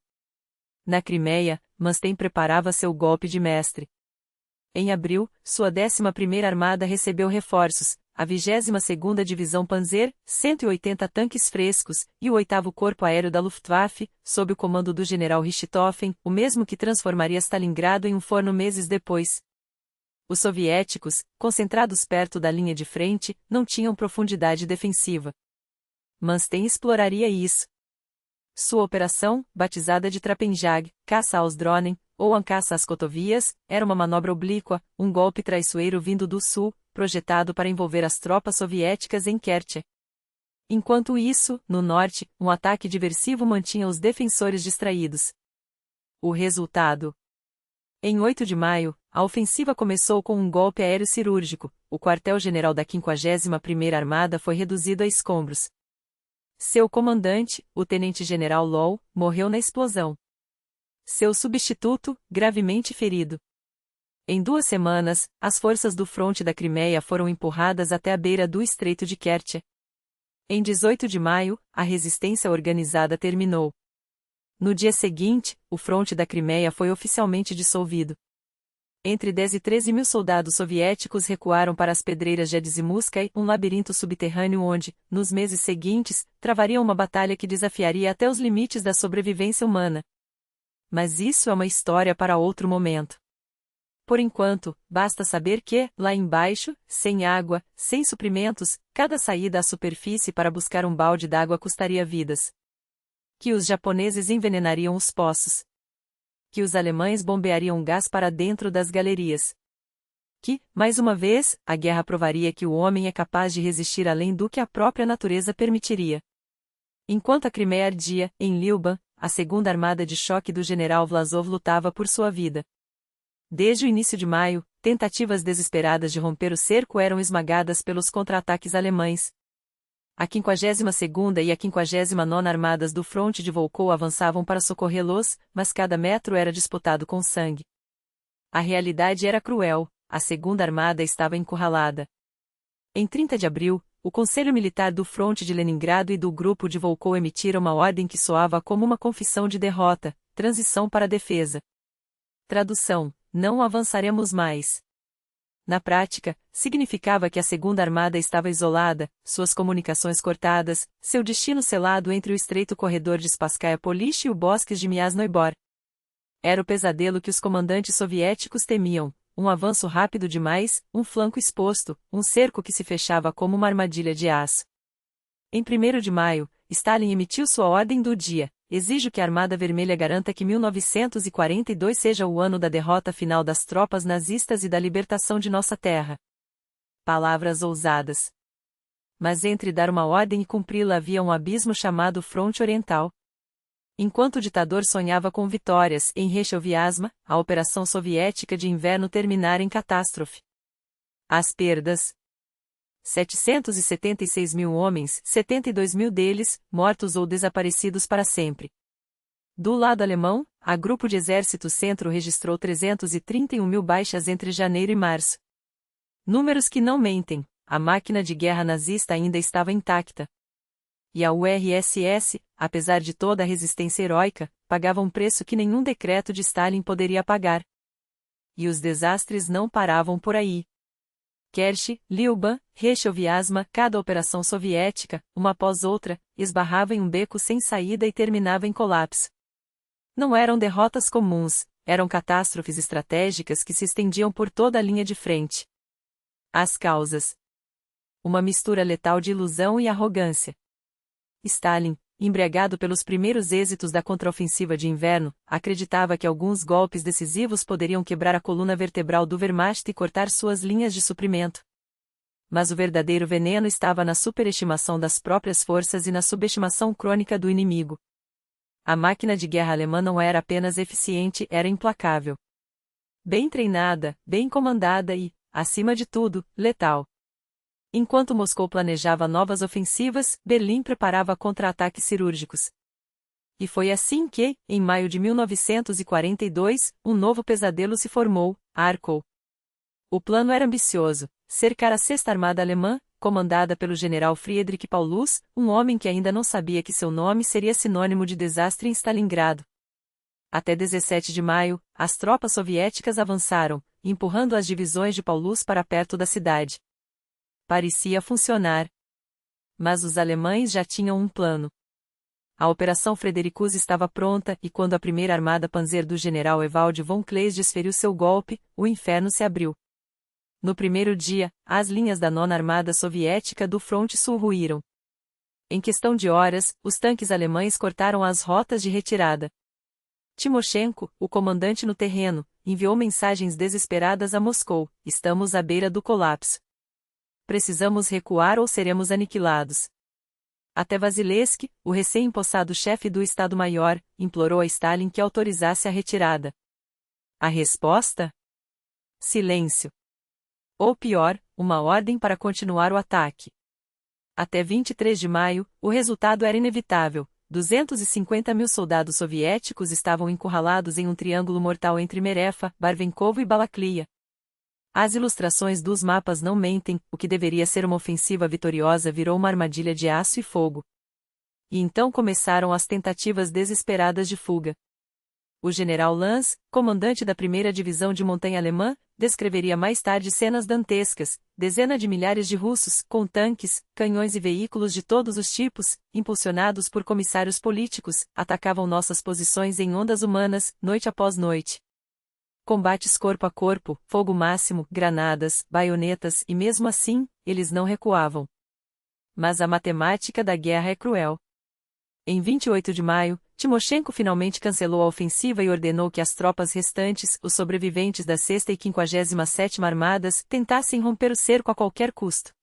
Na Crimeia, Manstein preparava seu golpe de mestre. Em abril, sua 11ª Armada recebeu reforços: a 22ª Divisão Panzer, 180 tanques frescos, e o 8º Corpo Aéreo da Luftwaffe, sob o comando do general Richthofen, o mesmo que transformaria Stalingrado em um forno meses depois. Os soviéticos, concentrados perto da linha de frente, não tinham profundidade defensiva. Manstein exploraria isso. Sua operação, batizada de Trappenjag, caça aos Drohnen, ou caça às cotovias, era uma manobra oblíqua, um golpe traiçoeiro vindo do sul, projetado para envolver as tropas soviéticas em Kerch. Enquanto isso, no norte, um ataque diversivo mantinha os defensores distraídos. O resultado: em 8 de maio, A ofensiva começou com um golpe aéreo cirúrgico. O quartel-general da 51ª Armada foi reduzido a escombros. Seu comandante, o tenente-general Law, morreu na explosão. Seu substituto, gravemente ferido. Em 2 semanas, as forças do fronte da Crimeia foram empurradas até a beira do Estreito de Kerch. Em 18 de maio, a resistência organizada terminou. No dia seguinte, o fronte da Crimeia foi oficialmente dissolvido. Entre 10 e 13 mil soldados soviéticos recuaram para as pedreiras de Adzimuskaya, um labirinto subterrâneo onde, nos meses seguintes, travariam uma batalha que desafiaria até os limites da sobrevivência humana. Mas isso é uma história para outro momento. Por enquanto, basta saber que, lá embaixo, sem água, sem suprimentos, cada saída à superfície para buscar um balde d'água custaria vidas. Que os japoneses envenenariam os poços. Que os alemães bombeariam gás para dentro das galerias. Que, mais uma vez, a guerra provaria que o homem é capaz de resistir além do que a própria natureza permitiria. Enquanto a Crimeia ardia, em Lyuban, a segunda armada de choque do general Vlasov lutava por sua vida. Desde o início de maio, tentativas desesperadas de romper o cerco eram esmagadas pelos contra-ataques alemães. A 52ª e a 59ª Armadas do fronte de Volkhov avançavam para socorrê-los, mas cada metro era disputado com sangue. A realidade era cruel, a segunda armada estava encurralada. Em 30 de abril, o Conselho Militar do fronte de Leningrado e do grupo de Volkhov emitiram uma ordem que soava como uma confissão de derrota, transição para a defesa. Tradução: não avançaremos mais. Na prática, significava que a Segunda Armada estava isolada, suas comunicações cortadas, seu destino selado entre o estreito corredor de Spasskaya Police e o bosque de Myasnoye Bor. Era o pesadelo que os comandantes soviéticos temiam, um avanço rápido demais, um flanco exposto, um cerco que se fechava como uma armadilha de aço. Em 1º de maio, Stalin emitiu sua ordem do dia: exijo que a Armada Vermelha garanta que 1942 seja o ano da derrota final das tropas nazistas e da libertação de nossa terra. Palavras ousadas. Mas entre dar uma ordem e cumpri-la havia um abismo chamado Fronte Oriental. Enquanto o ditador sonhava com vitórias em Rechoviasma, a operação soviética de inverno terminara em catástrofe. As perdas: 776 mil homens, 72 mil deles, mortos ou desaparecidos para sempre. Do lado alemão, a Grupo de Exército Centro registrou 331 mil baixas entre janeiro e março. Números que não mentem, a máquina de guerra nazista ainda estava intacta. E a URSS, apesar de toda a resistência heróica, pagava um preço que nenhum decreto de Stalin poderia pagar. E os desastres não paravam por aí. Kerch, Lyuban, Rechoviasma, cada operação soviética, uma após outra, esbarrava em um beco sem saída e terminava em colapso. Não eram derrotas comuns, eram catástrofes estratégicas que se estendiam por toda a linha de frente. As causas: uma mistura letal de ilusão e arrogância. Stalin, embriagado pelos primeiros êxitos da contraofensiva de inverno, acreditava que alguns golpes decisivos poderiam quebrar a coluna vertebral do Wehrmacht e cortar suas linhas de suprimento. Mas o verdadeiro veneno estava na superestimação das próprias forças e na subestimação crônica do inimigo. A máquina de guerra alemã não era apenas eficiente, era implacável. Bem treinada, bem comandada e, acima de tudo, letal. Enquanto Moscou planejava novas ofensivas, Berlim preparava contra-ataques cirúrgicos. E foi assim que, em maio de 1942, um novo pesadelo se formou: Arcoll. O plano era ambicioso: cercar a Sexta Armada Alemã, comandada pelo general Friedrich Paulus, um homem que ainda não sabia que seu nome seria sinônimo de desastre em Stalingrado. Até 17 de maio, as tropas soviéticas avançaram, empurrando as divisões de Paulus para perto da cidade. Parecia funcionar. Mas os alemães já tinham um plano. A Operação Fredericus estava pronta e quando a primeira armada Panzer do general Ewald von Kleist desferiu seu golpe, o inferno se abriu. No primeiro dia, as linhas da 9ª Armada Soviética do fronte sul ruíram. Em questão de horas, os tanques alemães cortaram as rotas de retirada. Timoshenko, o comandante no terreno, enviou mensagens desesperadas a Moscou: estamos à beira do colapso. Precisamos recuar ou seremos aniquilados. Até Vasilevsky, o recém-empossado chefe do Estado-Maior, implorou a Stalin que autorizasse a retirada. A resposta? silêncio. Ou pior, uma ordem para continuar o ataque. Até 23 de maio, o resultado era inevitável. 250 mil soldados soviéticos estavam encurralados em um triângulo mortal entre Merefa, Barvenkovo e Balaklia. As ilustrações dos mapas não mentem, o que deveria ser uma ofensiva vitoriosa virou uma armadilha de aço e fogo. E então começaram as tentativas desesperadas de fuga. O general Lanz, comandante da 1ª Divisão de Montanha Alemã, descreveria mais tarde cenas dantescas: dezenas de milhares de russos, com tanques, canhões e veículos de todos os tipos, impulsionados por comissários políticos, atacavam nossas posições em ondas humanas, noite após noite. Combates corpo a corpo, fogo máximo, granadas, baionetas e mesmo assim, eles não recuavam. Mas a matemática da guerra é cruel. Em 28 de maio, Timoshenko finalmente cancelou a ofensiva e ordenou que as tropas restantes, os sobreviventes da 6ª e 57ª Armadas, tentassem romper o cerco a qualquer custo.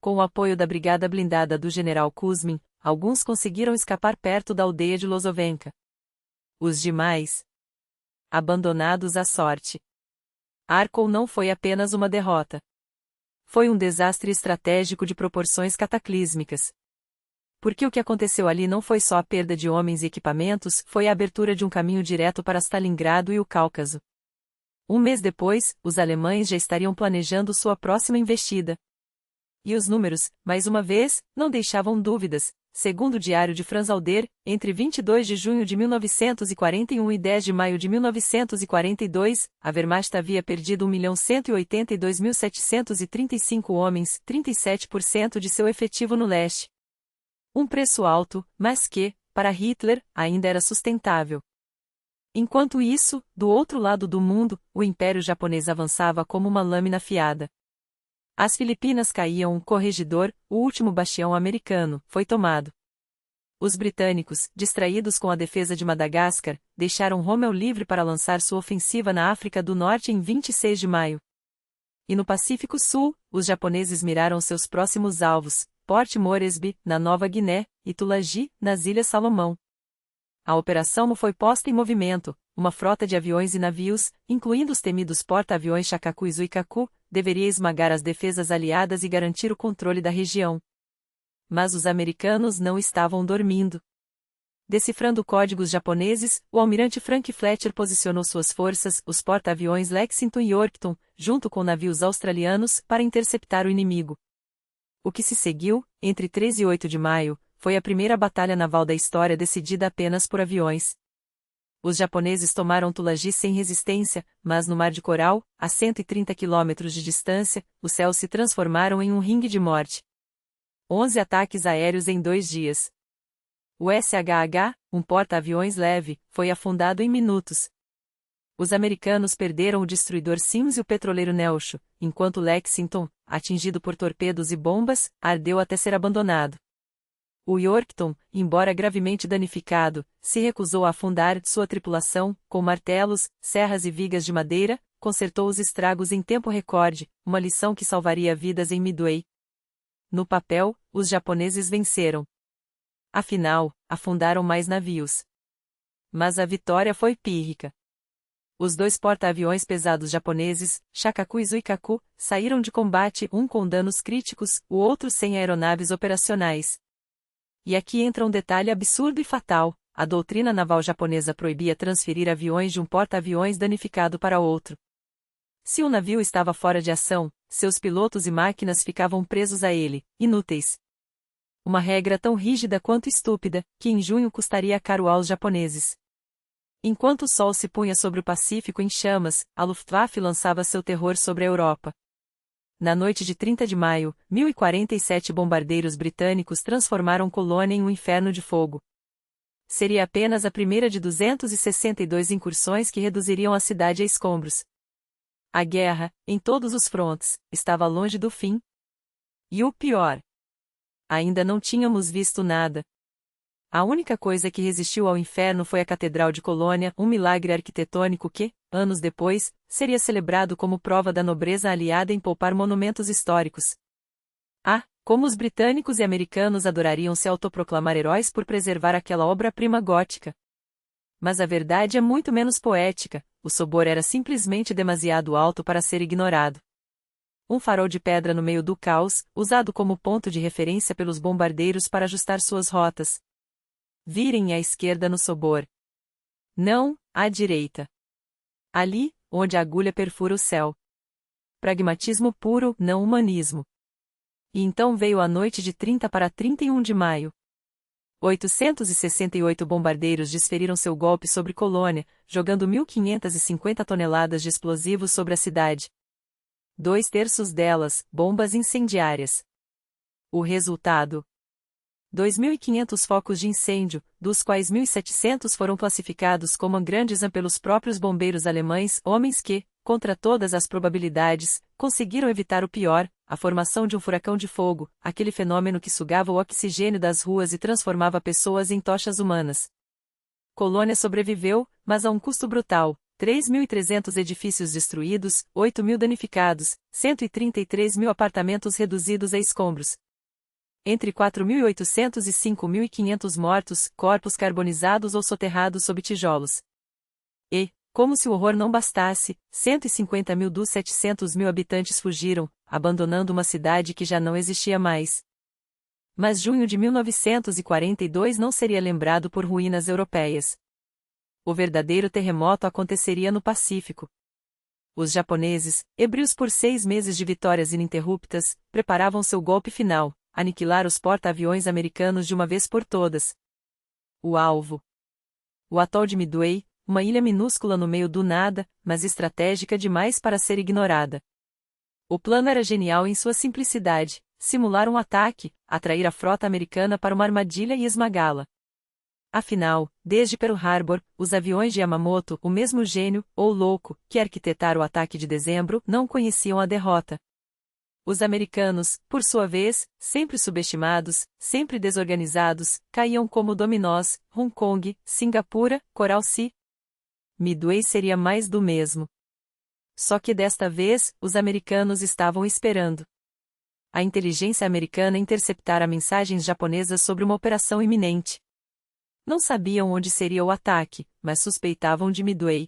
Com o apoio da brigada blindada do general Kuzmin, alguns conseguiram escapar perto da aldeia de Lozovenka. Os demais, abandonados à sorte. Arcou não foi apenas uma derrota. Foi um desastre estratégico de proporções cataclísmicas. Porque o que aconteceu ali não foi só a perda de homens e equipamentos, foi a abertura de um caminho direto para Stalingrado e o Cáucaso. Um mês depois, os alemães já estariam planejando sua próxima investida. E os números, mais uma vez, não deixavam dúvidas. Segundo o diário de Franz Halder, entre 22 de junho de 1941 e 10 de maio de 1942, a Wehrmacht havia perdido 1.182.735 homens, 37% de seu efetivo no leste. Um preço alto, mas que, para Hitler, ainda era sustentável. Enquanto isso, do outro lado do mundo, o Império Japonês avançava como uma lâmina afiada. As Filipinas caíam, o Corregidor, o último bastião americano, foi tomado. Os britânicos, distraídos com a defesa de Madagascar, deixaram Rommel livre para lançar sua ofensiva na África do Norte em 26 de maio. E no Pacífico Sul, os japoneses miraram seus próximos alvos, Port Moresby, na Nova Guiné, e Tulagi, nas Ilhas Salomão. A operação foi posta em movimento. Uma frota de aviões e navios, incluindo os temidos porta-aviões Shakaku e Zuikaku, deveria esmagar as defesas aliadas e garantir o controle da região. Mas os americanos não estavam dormindo. Decifrando códigos japoneses, o almirante Frank Fletcher posicionou suas forças, os porta-aviões Lexington e Yorkton, junto com navios australianos, para interceptar o inimigo. O que se seguiu, entre 3 e 8 de maio, foi a primeira batalha naval da história decidida apenas por aviões. Os japoneses tomaram Tulagi sem resistência, mas no Mar de Coral, a 130 quilômetros de distância, os céus se transformaram em um ringue de morte. 11 ataques aéreos em 2 dias. O SHH, um porta-aviões leve, foi afundado em minutos. Os americanos perderam o destruidor Sims e o petroleiro Nelcho, enquanto Lexington, atingido por torpedos e bombas, ardeu até ser abandonado. O Yorkton, embora gravemente danificado, se recusou a afundar sua tripulação, com martelos, serras e vigas de madeira, consertou os estragos em tempo recorde, uma lição que salvaria vidas em Midway. No papel, os japoneses venceram. Afinal, afundaram mais navios. Mas a vitória foi pírrica. Os 2 porta-aviões pesados japoneses, Shakaku e Zuikaku, saíram de combate, um com danos críticos, o outro sem aeronaves operacionais. E aqui entra um detalhe absurdo e fatal: a doutrina naval japonesa proibia transferir aviões de um porta-aviões danificado para outro. Se um navio estava fora de ação, seus pilotos e máquinas ficavam presos a ele, inúteis. Uma regra tão rígida quanto estúpida, que em junho custaria caro aos japoneses. Enquanto o sol se punha sobre o Pacífico em chamas, a Luftwaffe lançava seu terror sobre a Europa. Na noite de 30 de maio, 1047 bombardeiros britânicos transformaram Colônia em um inferno de fogo. Seria apenas a primeira de 262 incursões que reduziriam a cidade a escombros. A guerra, em todos os frontes, estava longe do fim. E o pior: ainda não tínhamos visto nada. A única coisa que resistiu ao inferno foi a Catedral de Colônia, um milagre arquitetônico que, anos depois, seria celebrado como prova da nobreza aliada em poupar monumentos históricos. Ah, como os britânicos e americanos adorariam se autoproclamar heróis por preservar aquela obra-prima gótica! Mas a verdade é muito menos poética: o Sobor era simplesmente demasiado alto para ser ignorado. Um farol de pedra no meio do caos, usado como ponto de referência pelos bombardeiros para ajustar suas rotas. Virem à esquerda no Sobor. Não, à direita. Ali, onde a agulha perfura o céu. Pragmatismo puro, não humanismo. E então veio a noite de 30 para 31 de maio. 868 bombardeiros desferiram seu golpe sobre Colônia, jogando 1.550 toneladas de explosivos sobre a cidade. 2/3 delas, bombas incendiárias. O resultado: 2.500 focos de incêndio, dos quais 1.700 foram classificados como grandes pelos próprios bombeiros alemães, homens que, contra todas as probabilidades, conseguiram evitar o pior, a formação de um furacão de fogo, aquele fenômeno que sugava o oxigênio das ruas e transformava pessoas em tochas humanas. Colônia sobreviveu, mas a um custo brutal: 3.300 edifícios destruídos, 8.000 danificados, 133.000 apartamentos reduzidos a escombros. Entre 4.800 e 5.500 mortos, corpos carbonizados ou soterrados sob tijolos. E, como se o horror não bastasse, 150.000 dos 700.000 habitantes fugiram, abandonando uma cidade que já não existia mais. Mas junho de 1942 não seria lembrado por ruínas europeias. O verdadeiro terremoto aconteceria no Pacífico. Os japoneses, ébrios por 6 meses de vitórias ininterruptas, preparavam seu golpe final: aniquilar os porta-aviões americanos de uma vez por todas. O alvo: o atol de Midway, uma ilha minúscula no meio do nada, mas estratégica demais para ser ignorada. O plano era genial em sua simplicidade: simular um ataque, atrair a frota americana para uma armadilha e esmagá-la. Afinal, desde Pearl Harbor, os aviões de Yamamoto, o mesmo gênio, ou louco, que arquitetara o ataque de dezembro, não conheciam a derrota. Os americanos, por sua vez, sempre subestimados, sempre desorganizados, caíam como dominós: Hong Kong, Singapura, Coral Sea. Midway seria mais do mesmo. Só que desta vez, os americanos estavam esperando. A inteligência americana interceptara mensagens japonesas sobre uma operação iminente. Não sabiam onde seria o ataque, mas suspeitavam de Midway.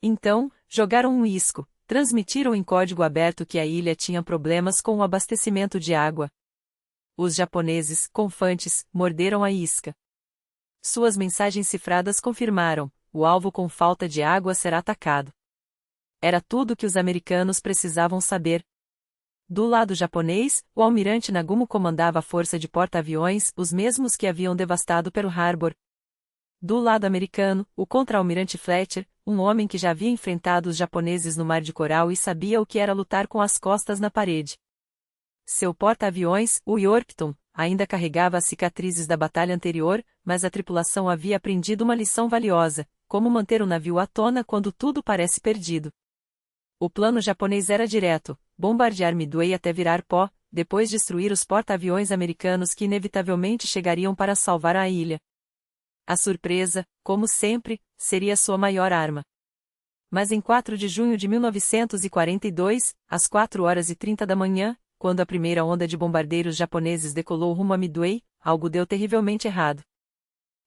Então, jogaram um isco. Transmitiram em código aberto que a ilha tinha problemas com o abastecimento de água. Os japoneses, confantes, morderam a isca. Suas mensagens cifradas confirmaram: o alvo com falta de água será atacado. Era tudo que os americanos precisavam saber. Do lado japonês, o almirante Nagumo comandava a força de porta-aviões, os mesmos que haviam devastado Pearl Harbor. Do lado americano, o contra-almirante Fletcher, um homem que já havia enfrentado os japoneses no Mar de Coral e sabia o que era lutar com as costas na parede. Seu porta-aviões, o Yorkton, ainda carregava as cicatrizes da batalha anterior, mas a tripulação havia aprendido uma lição valiosa: como manter o navio à tona quando tudo parece perdido. O plano japonês era direto: bombardear Midway até virar pó, depois destruir os porta-aviões americanos que inevitavelmente chegariam para salvar a ilha. A surpresa, como sempre, seria sua maior arma. Mas em 4 de junho de 1942, às 4h30 da manhã, quando a primeira onda de bombardeiros japoneses decolou rumo a Midway, algo deu terrivelmente errado.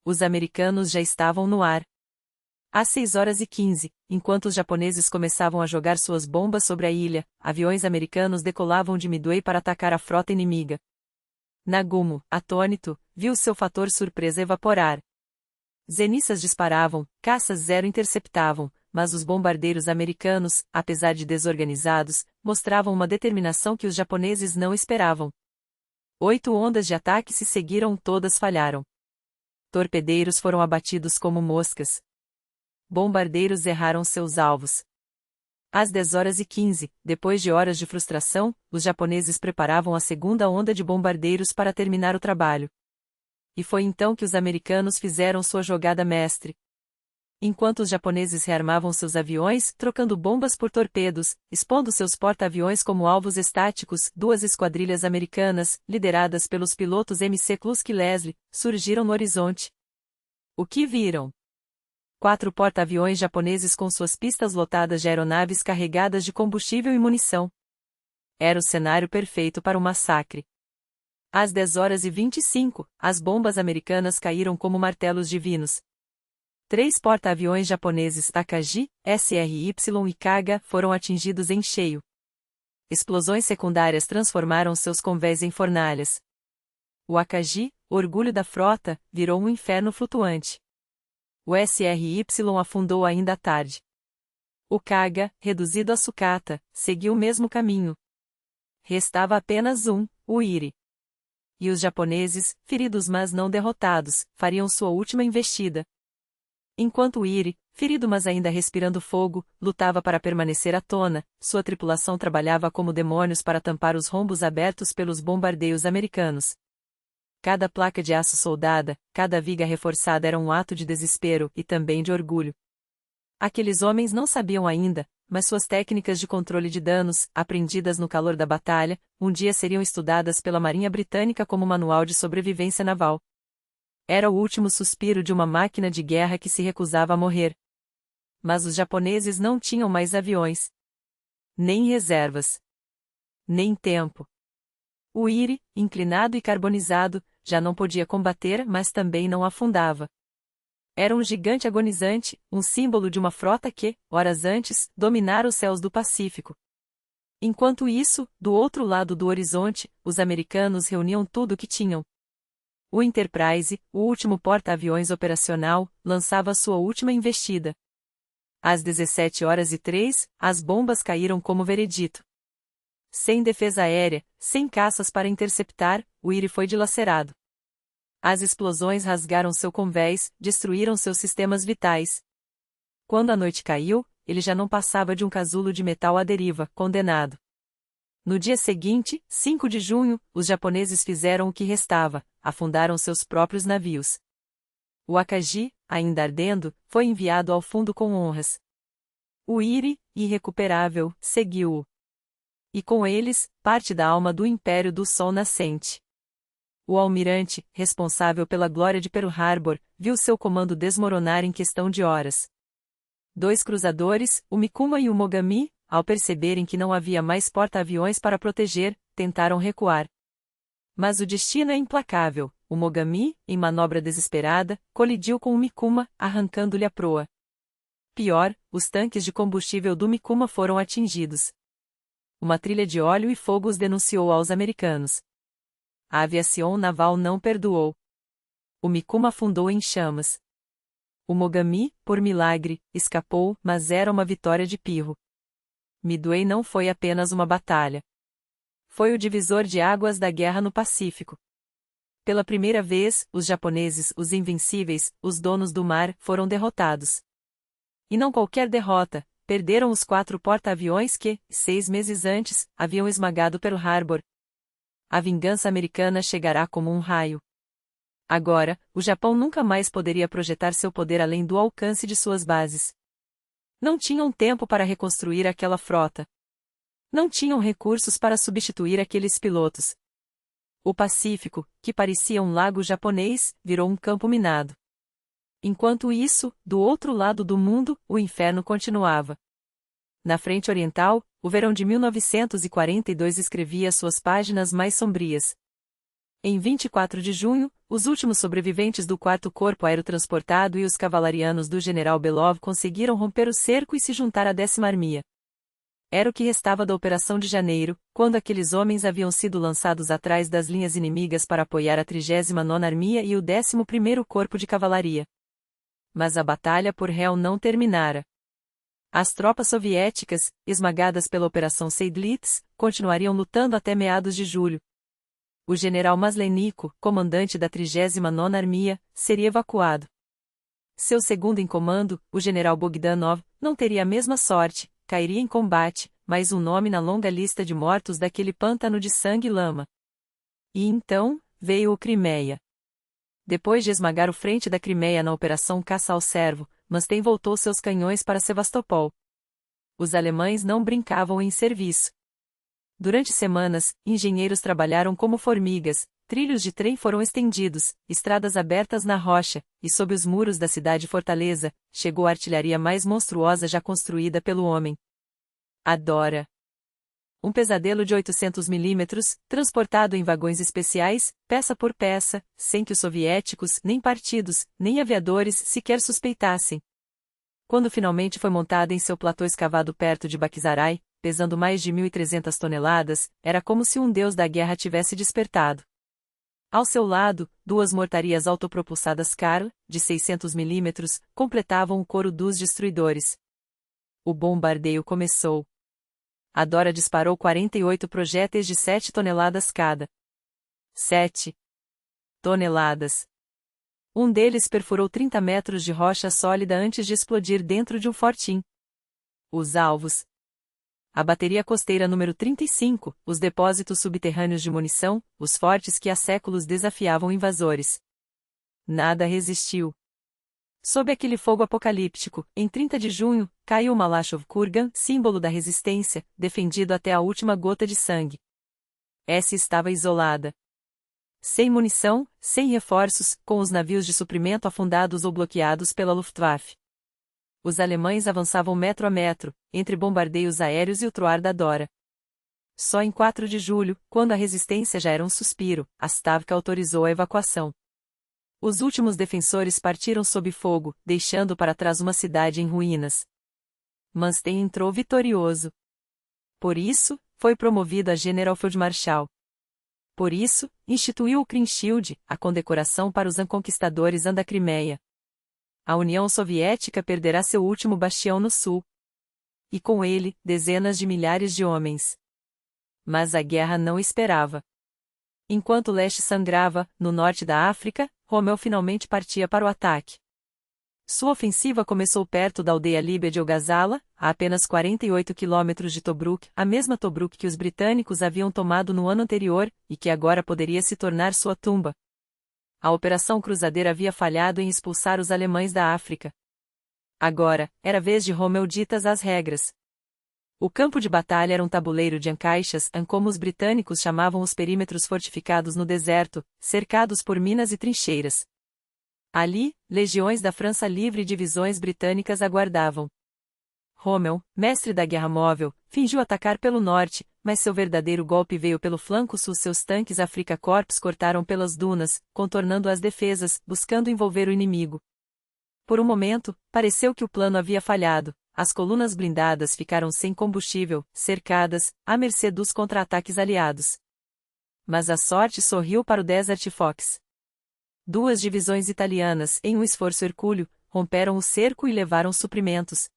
Os americanos já estavam no ar. Às 6h15, enquanto os japoneses começavam a jogar suas bombas sobre a ilha, aviões americanos decolavam de Midway para atacar a frota inimiga. Nagumo, atônito, viu seu fator surpresa evaporar. Zenissas disparavam, caças zero interceptavam, mas os bombardeiros americanos, apesar de desorganizados, mostravam uma determinação que os japoneses não esperavam. 8 ondas de ataque se seguiram, todas falharam. Torpedeiros foram abatidos como moscas. Bombardeiros erraram seus alvos. Às 10h15, depois de horas de frustração, os japoneses preparavam a segunda onda de bombardeiros para terminar o trabalho. E foi então que os americanos fizeram sua jogada mestre. Enquanto os japoneses rearmavam seus aviões, trocando bombas por torpedos, expondo seus porta-aviões como alvos estáticos, 2 esquadrilhas americanas, lideradas pelos pilotos MC Klusk Leslie, surgiram no horizonte. O que viram? 4 porta-aviões japoneses com suas pistas lotadas de aeronaves carregadas de combustível e munição. Era o cenário perfeito para o massacre. Às 10h25, as bombas americanas caíram como martelos divinos. 3 porta-aviões japoneses Takagi, SRY e Kaga foram atingidos em cheio. Explosões secundárias transformaram seus convés em fornalhas. O Akagi, orgulho da frota, virou um inferno flutuante. O SRY afundou ainda à tarde. O Kaga, reduzido a sucata, seguiu o mesmo caminho. Restava apenas o Iri. E os japoneses, feridos mas não derrotados, fariam sua última investida. Enquanto o Iri, ferido mas ainda respirando fogo, lutava para permanecer à tona, sua tripulação trabalhava como demônios para tampar os rombos abertos pelos bombardeios americanos. Cada placa de aço soldada, cada viga reforçada era um ato de desespero e também de orgulho. Aqueles homens não sabiam ainda, mas suas técnicas de controle de danos, aprendidas no calor da batalha, um dia seriam estudadas pela Marinha Britânica como manual de sobrevivência naval. Era o último suspiro de uma máquina de guerra que se recusava a morrer. Mas os japoneses não tinham mais aviões. Nem reservas. Nem tempo. O Iri, inclinado e carbonizado, já não podia combater, mas também não afundava. Era um gigante agonizante, um símbolo de uma frota que, horas antes, dominara os céus do Pacífico. Enquanto isso, do outro lado do horizonte, os americanos reuniam tudo o que tinham. O Enterprise, o último porta-aviões operacional, lançava sua última investida. Às 17h03, as bombas caíram como veredito. Sem defesa aérea, sem caças para interceptar, o Iri foi dilacerado. As explosões rasgaram seu convés, destruíram seus sistemas vitais. Quando a noite caiu, ele já não passava de um casulo de metal à deriva, condenado. No dia seguinte, 5 de junho, os japoneses fizeram o que restava, afundaram seus próprios navios. O Akagi, ainda ardendo, foi enviado ao fundo com honras. O Iri, irrecuperável, seguiu-o. E com eles, parte da alma do Império do Sol Nascente. O almirante, responsável pela glória de Pearl Harbor, viu seu comando desmoronar em questão de horas. 2 cruzadores, o Mikuma e o Mogami, ao perceberem que não havia mais porta-aviões para proteger, tentaram recuar. Mas o destino é implacável. O Mogami, em manobra desesperada, colidiu com o Mikuma, arrancando-lhe a proa. Pior, os tanques de combustível do Mikuma foram atingidos. Uma trilha de óleo e fogo os denunciou aos americanos. A aviação naval não perdoou. O Mikuma afundou em chamas. O Mogami, por milagre, escapou, mas era uma vitória de pirro. Midway não foi apenas uma batalha. Foi o divisor de águas da guerra no Pacífico. Pela primeira vez, os japoneses, os invencíveis, os donos do mar, foram derrotados. E não qualquer derrota, perderam os 4 porta-aviões que, 6 meses antes, haviam esmagado Pearl Harbor. A vingança americana chegará como um raio. Agora, o Japão nunca mais poderia projetar seu poder além do alcance de suas bases. Não tinham tempo para reconstruir aquela frota. Não tinham recursos para substituir aqueles pilotos. O Pacífico, que parecia um lago japonês, virou um campo minado. Enquanto isso, do outro lado do mundo, o inferno continuava. Na frente oriental, o verão de 1942 escrevia suas páginas mais sombrias. Em 24 de junho, os últimos sobreviventes do 4º Corpo Aerotransportado e os cavalarianos do General Belov conseguiram romper o cerco e se juntar à 10ª Armia. Era o que restava da Operação de Janeiro, quando aqueles homens haviam sido lançados atrás das linhas inimigas para apoiar a 39ª Armia e o 11º Corpo de Cavalaria. Mas a batalha por Hell não terminara. As tropas soviéticas, esmagadas pela Operação Seydlitz, continuariam lutando até meados de julho. O general Masleniko, comandante da 39ª Armia, seria evacuado. Seu segundo em comando, o general Bogdanov, não teria a mesma sorte, cairia em combate, mais um nome na longa lista de mortos daquele pântano de sangue e lama. E então, veio o Crimeia. Depois de esmagar o frente da Crimeia na Operação Caça ao Servo, Manstein voltou seus canhões para Sevastopol. Os alemães não brincavam em serviço. Durante semanas, engenheiros trabalharam como formigas, trilhos de trem foram estendidos, estradas abertas na rocha, e sob os muros da cidade-fortaleza, chegou a artilharia mais monstruosa já construída pelo homem. A Dora. um pesadelo de 800 milímetros, transportado em vagões especiais, peça por peça, sem que os soviéticos, nem partidos, nem aviadores sequer suspeitassem. Quando finalmente foi montada em seu platô escavado perto de Bakhtjisaraj, pesando mais de 1.300 toneladas, era como se um deus da guerra tivesse despertado. Ao seu lado, duas mortarias autopropulsadas Karl, de 600 milímetros, completavam o coro dos destruidores. O bombardeio começou. A Dora disparou 48 projéteis de 7 toneladas cada. 7 toneladas. Um deles perfurou 30 metros de rocha sólida antes de explodir dentro de um fortim. Os alvos. A bateria costeira número 35, os depósitos subterrâneos de munição, os fortes que há séculos desafiavam invasores. Nada resistiu. Sob aquele fogo apocalíptico, em 30 de junho, caiu o Malachov Kurgan, símbolo da resistência, defendido até a última gota de sangue. Essa estava isolada. Sem munição, sem reforços, com os navios de suprimento afundados ou bloqueados pela Luftwaffe. Os alemães avançavam metro a metro, entre bombardeios aéreos e o troar da Dora. Só em 4 de julho, quando a resistência já era um suspiro, a Stavka autorizou a evacuação. Os últimos defensores partiram sob fogo, deixando para trás uma cidade em ruínas. Manstein entrou vitorioso. Por isso, foi promovido a Generalfeldmarschall. Por isso, instituiu o Kriegsschild, a condecoração para os conquistadores da Crimeia. A União Soviética perderá seu último bastião no sul. E com ele, dezenas de milhares de homens. Mas a guerra não esperava. Enquanto o leste sangrava, no norte da África, Rommel finalmente partia para o ataque. Sua ofensiva começou perto da aldeia líbia de El Ghazala, a apenas 48 quilômetros de Tobruk, a mesma Tobruk que os britânicos haviam tomado no ano anterior, e que agora poderia se tornar sua tumba. A Operação Cruzadeira havia falhado em expulsar os alemães da África. Agora, era vez de Rommel ditas as regras. O campo de batalha era um tabuleiro de encaixas, como os britânicos chamavam os perímetros fortificados no deserto, cercados por minas e trincheiras. Ali, legiões da França Livre e divisões britânicas aguardavam. Rommel, mestre da guerra móvel, fingiu atacar pelo norte, mas seu verdadeiro golpe veio pelo flanco sul. Seus tanques Afrika Korps cortaram pelas dunas, contornando as defesas, buscando envolver o inimigo. Por um momento, pareceu que o plano havia falhado. As colunas blindadas ficaram sem combustível, cercadas, à mercê dos contra-ataques aliados. Mas a sorte sorriu para o Desert Fox. Duas divisões italianas, em um esforço hercúleo, romperam o cerco e levaram suprimentos.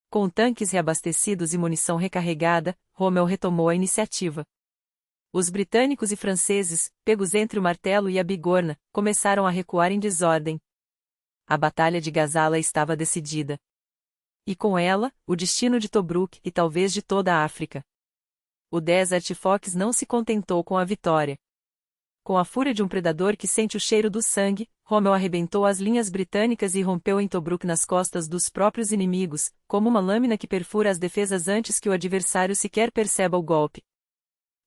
Com tanques reabastecidos e munição recarregada, Rommel retomou a iniciativa. Os britânicos e franceses, pegos entre o martelo e a bigorna, começaram a recuar em desordem. A Batalha de Gazala estava decidida. E com ela, o destino de Tobruk e talvez de toda a África. O Desert Fox não se contentou com a vitória. Com a fúria de um predador que sente o cheiro do sangue, Rommel arrebentou as linhas britânicas e rompeu em Tobruk nas costas dos próprios inimigos, como uma lâmina que perfura as defesas antes que o adversário sequer perceba o golpe.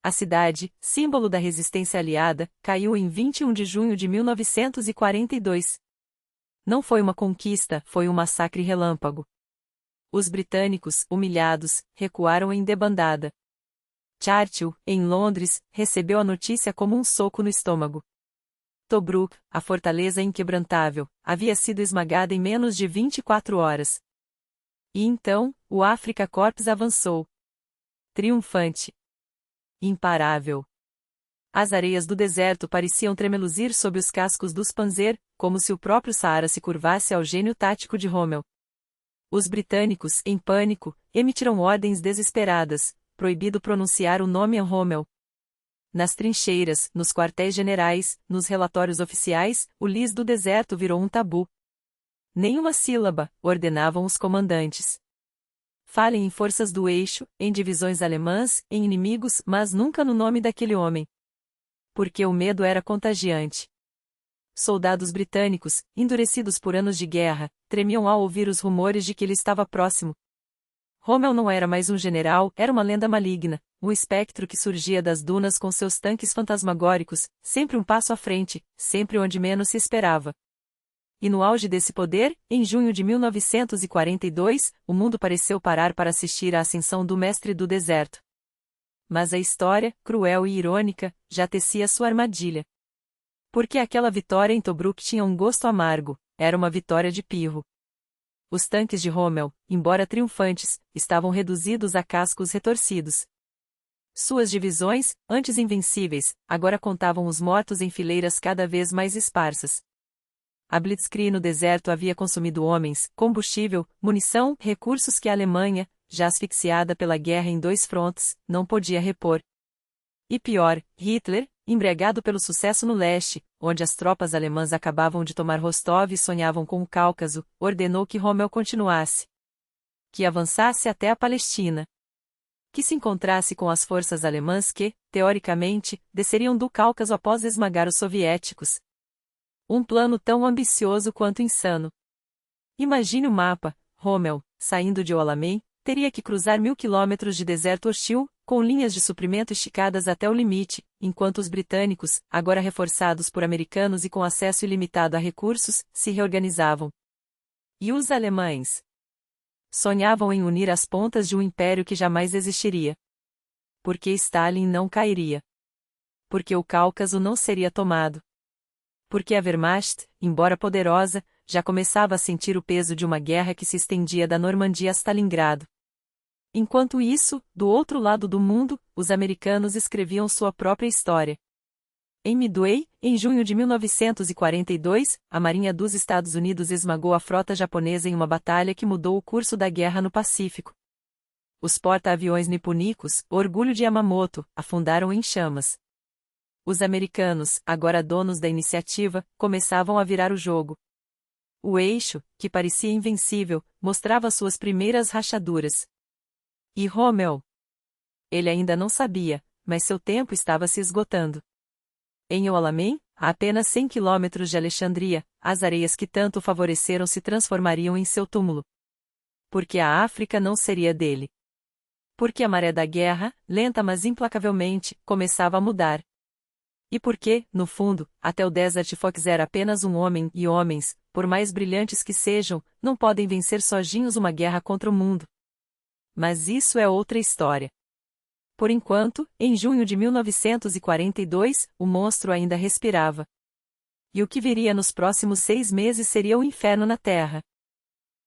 A cidade, símbolo da resistência aliada, caiu em 21 de junho de 1942. Não foi uma conquista, foi um massacre relâmpago. Os britânicos, humilhados, recuaram em debandada. Churchill, em Londres, recebeu a notícia como um soco no estômago. Tobruk, a fortaleza inquebrantável, havia sido esmagada em menos de 24 horas. E então, o Afrika Korps avançou. Triunfante. Imparável. As areias do deserto pareciam tremeluzir sob os cascos dos Panzer, como se o próprio Saara se curvasse ao gênio tático de Rommel. Os britânicos, em pânico, emitiram ordens desesperadas, proibido pronunciar o nome Rommel. Nas trincheiras, nos quartéis generais, nos relatórios oficiais, o lis do deserto virou um tabu. Nenhuma sílaba, ordenavam os comandantes. Falem em forças do eixo, em divisões alemãs, em inimigos, mas nunca no nome daquele homem. Porque o medo era contagiante. Soldados britânicos, endurecidos por anos de guerra, tremiam ao ouvir os rumores de que ele estava próximo. Rommel não era mais um general, era uma lenda maligna, um espectro que surgia das dunas com seus tanques fantasmagóricos, sempre um passo à frente, sempre onde menos se esperava. E no auge desse poder, em junho de 1942, o mundo pareceu parar para assistir à ascensão do mestre do deserto. Mas a história, cruel e irônica, já tecia sua armadilha. Porque aquela vitória em Tobruk tinha um gosto amargo, era uma vitória de pirro. Os tanques de Rommel, embora triunfantes, estavam reduzidos a cascos retorcidos. Suas divisões, antes invencíveis, agora contavam os mortos em fileiras cada vez mais esparsas. A Blitzkrieg no deserto havia consumido homens, combustível, munição, recursos que a Alemanha, já asfixiada pela guerra em 2 frontes, não podia repor. E pior, Hitler, embriagado pelo sucesso no leste, onde as tropas alemãs acabavam de tomar Rostov e sonhavam com o Cáucaso, ordenou que Rommel continuasse. Que avançasse até a Palestina. Que se encontrasse com as forças alemãs que, teoricamente, desceriam do Cáucaso após esmagar os soviéticos. Um plano tão ambicioso quanto insano. Imagine o mapa: Rommel, saindo de Alamein, teria que cruzar 1000 quilômetros de deserto hostil, com linhas de suprimento esticadas até o limite, enquanto os britânicos, agora reforçados por americanos e com acesso ilimitado a recursos, se reorganizavam. E os alemães? Sonhavam em unir as pontas de um império que jamais existiria. Porque Stalin não cairia. Porque o Cáucaso não seria tomado. Porque a Wehrmacht, embora poderosa, já começava a sentir o peso de uma guerra que se estendia da Normandia a Stalingrado. Enquanto isso, do outro lado do mundo, os americanos escreviam sua própria história. Em Midway, em junho de 1942, a Marinha dos Estados Unidos esmagou a frota japonesa em uma batalha que mudou o curso da guerra no Pacífico. Os porta-aviões niponicos, orgulho de Yamamoto, afundaram em chamas. Os americanos, agora donos da iniciativa, começavam a virar o jogo. O eixo, que parecia invencível, mostrava suas primeiras rachaduras. E Rommel? Ele ainda não sabia, mas seu tempo estava se esgotando. Em Alamein, a apenas 100 quilômetros de Alexandria, as areias que tanto o favoreceram se transformariam em seu túmulo. Porque a África não seria dele. Porque a maré da guerra, lenta mas implacavelmente, começava a mudar. E porque, no fundo, até o Desert Fox era apenas um homem, e homens, por mais brilhantes que sejam, não podem vencer sozinhos uma guerra contra o mundo. Mas isso é outra história. Por enquanto, em junho de 1942, o monstro ainda respirava. E o que viria nos próximos 6 meses seria o inferno na Terra.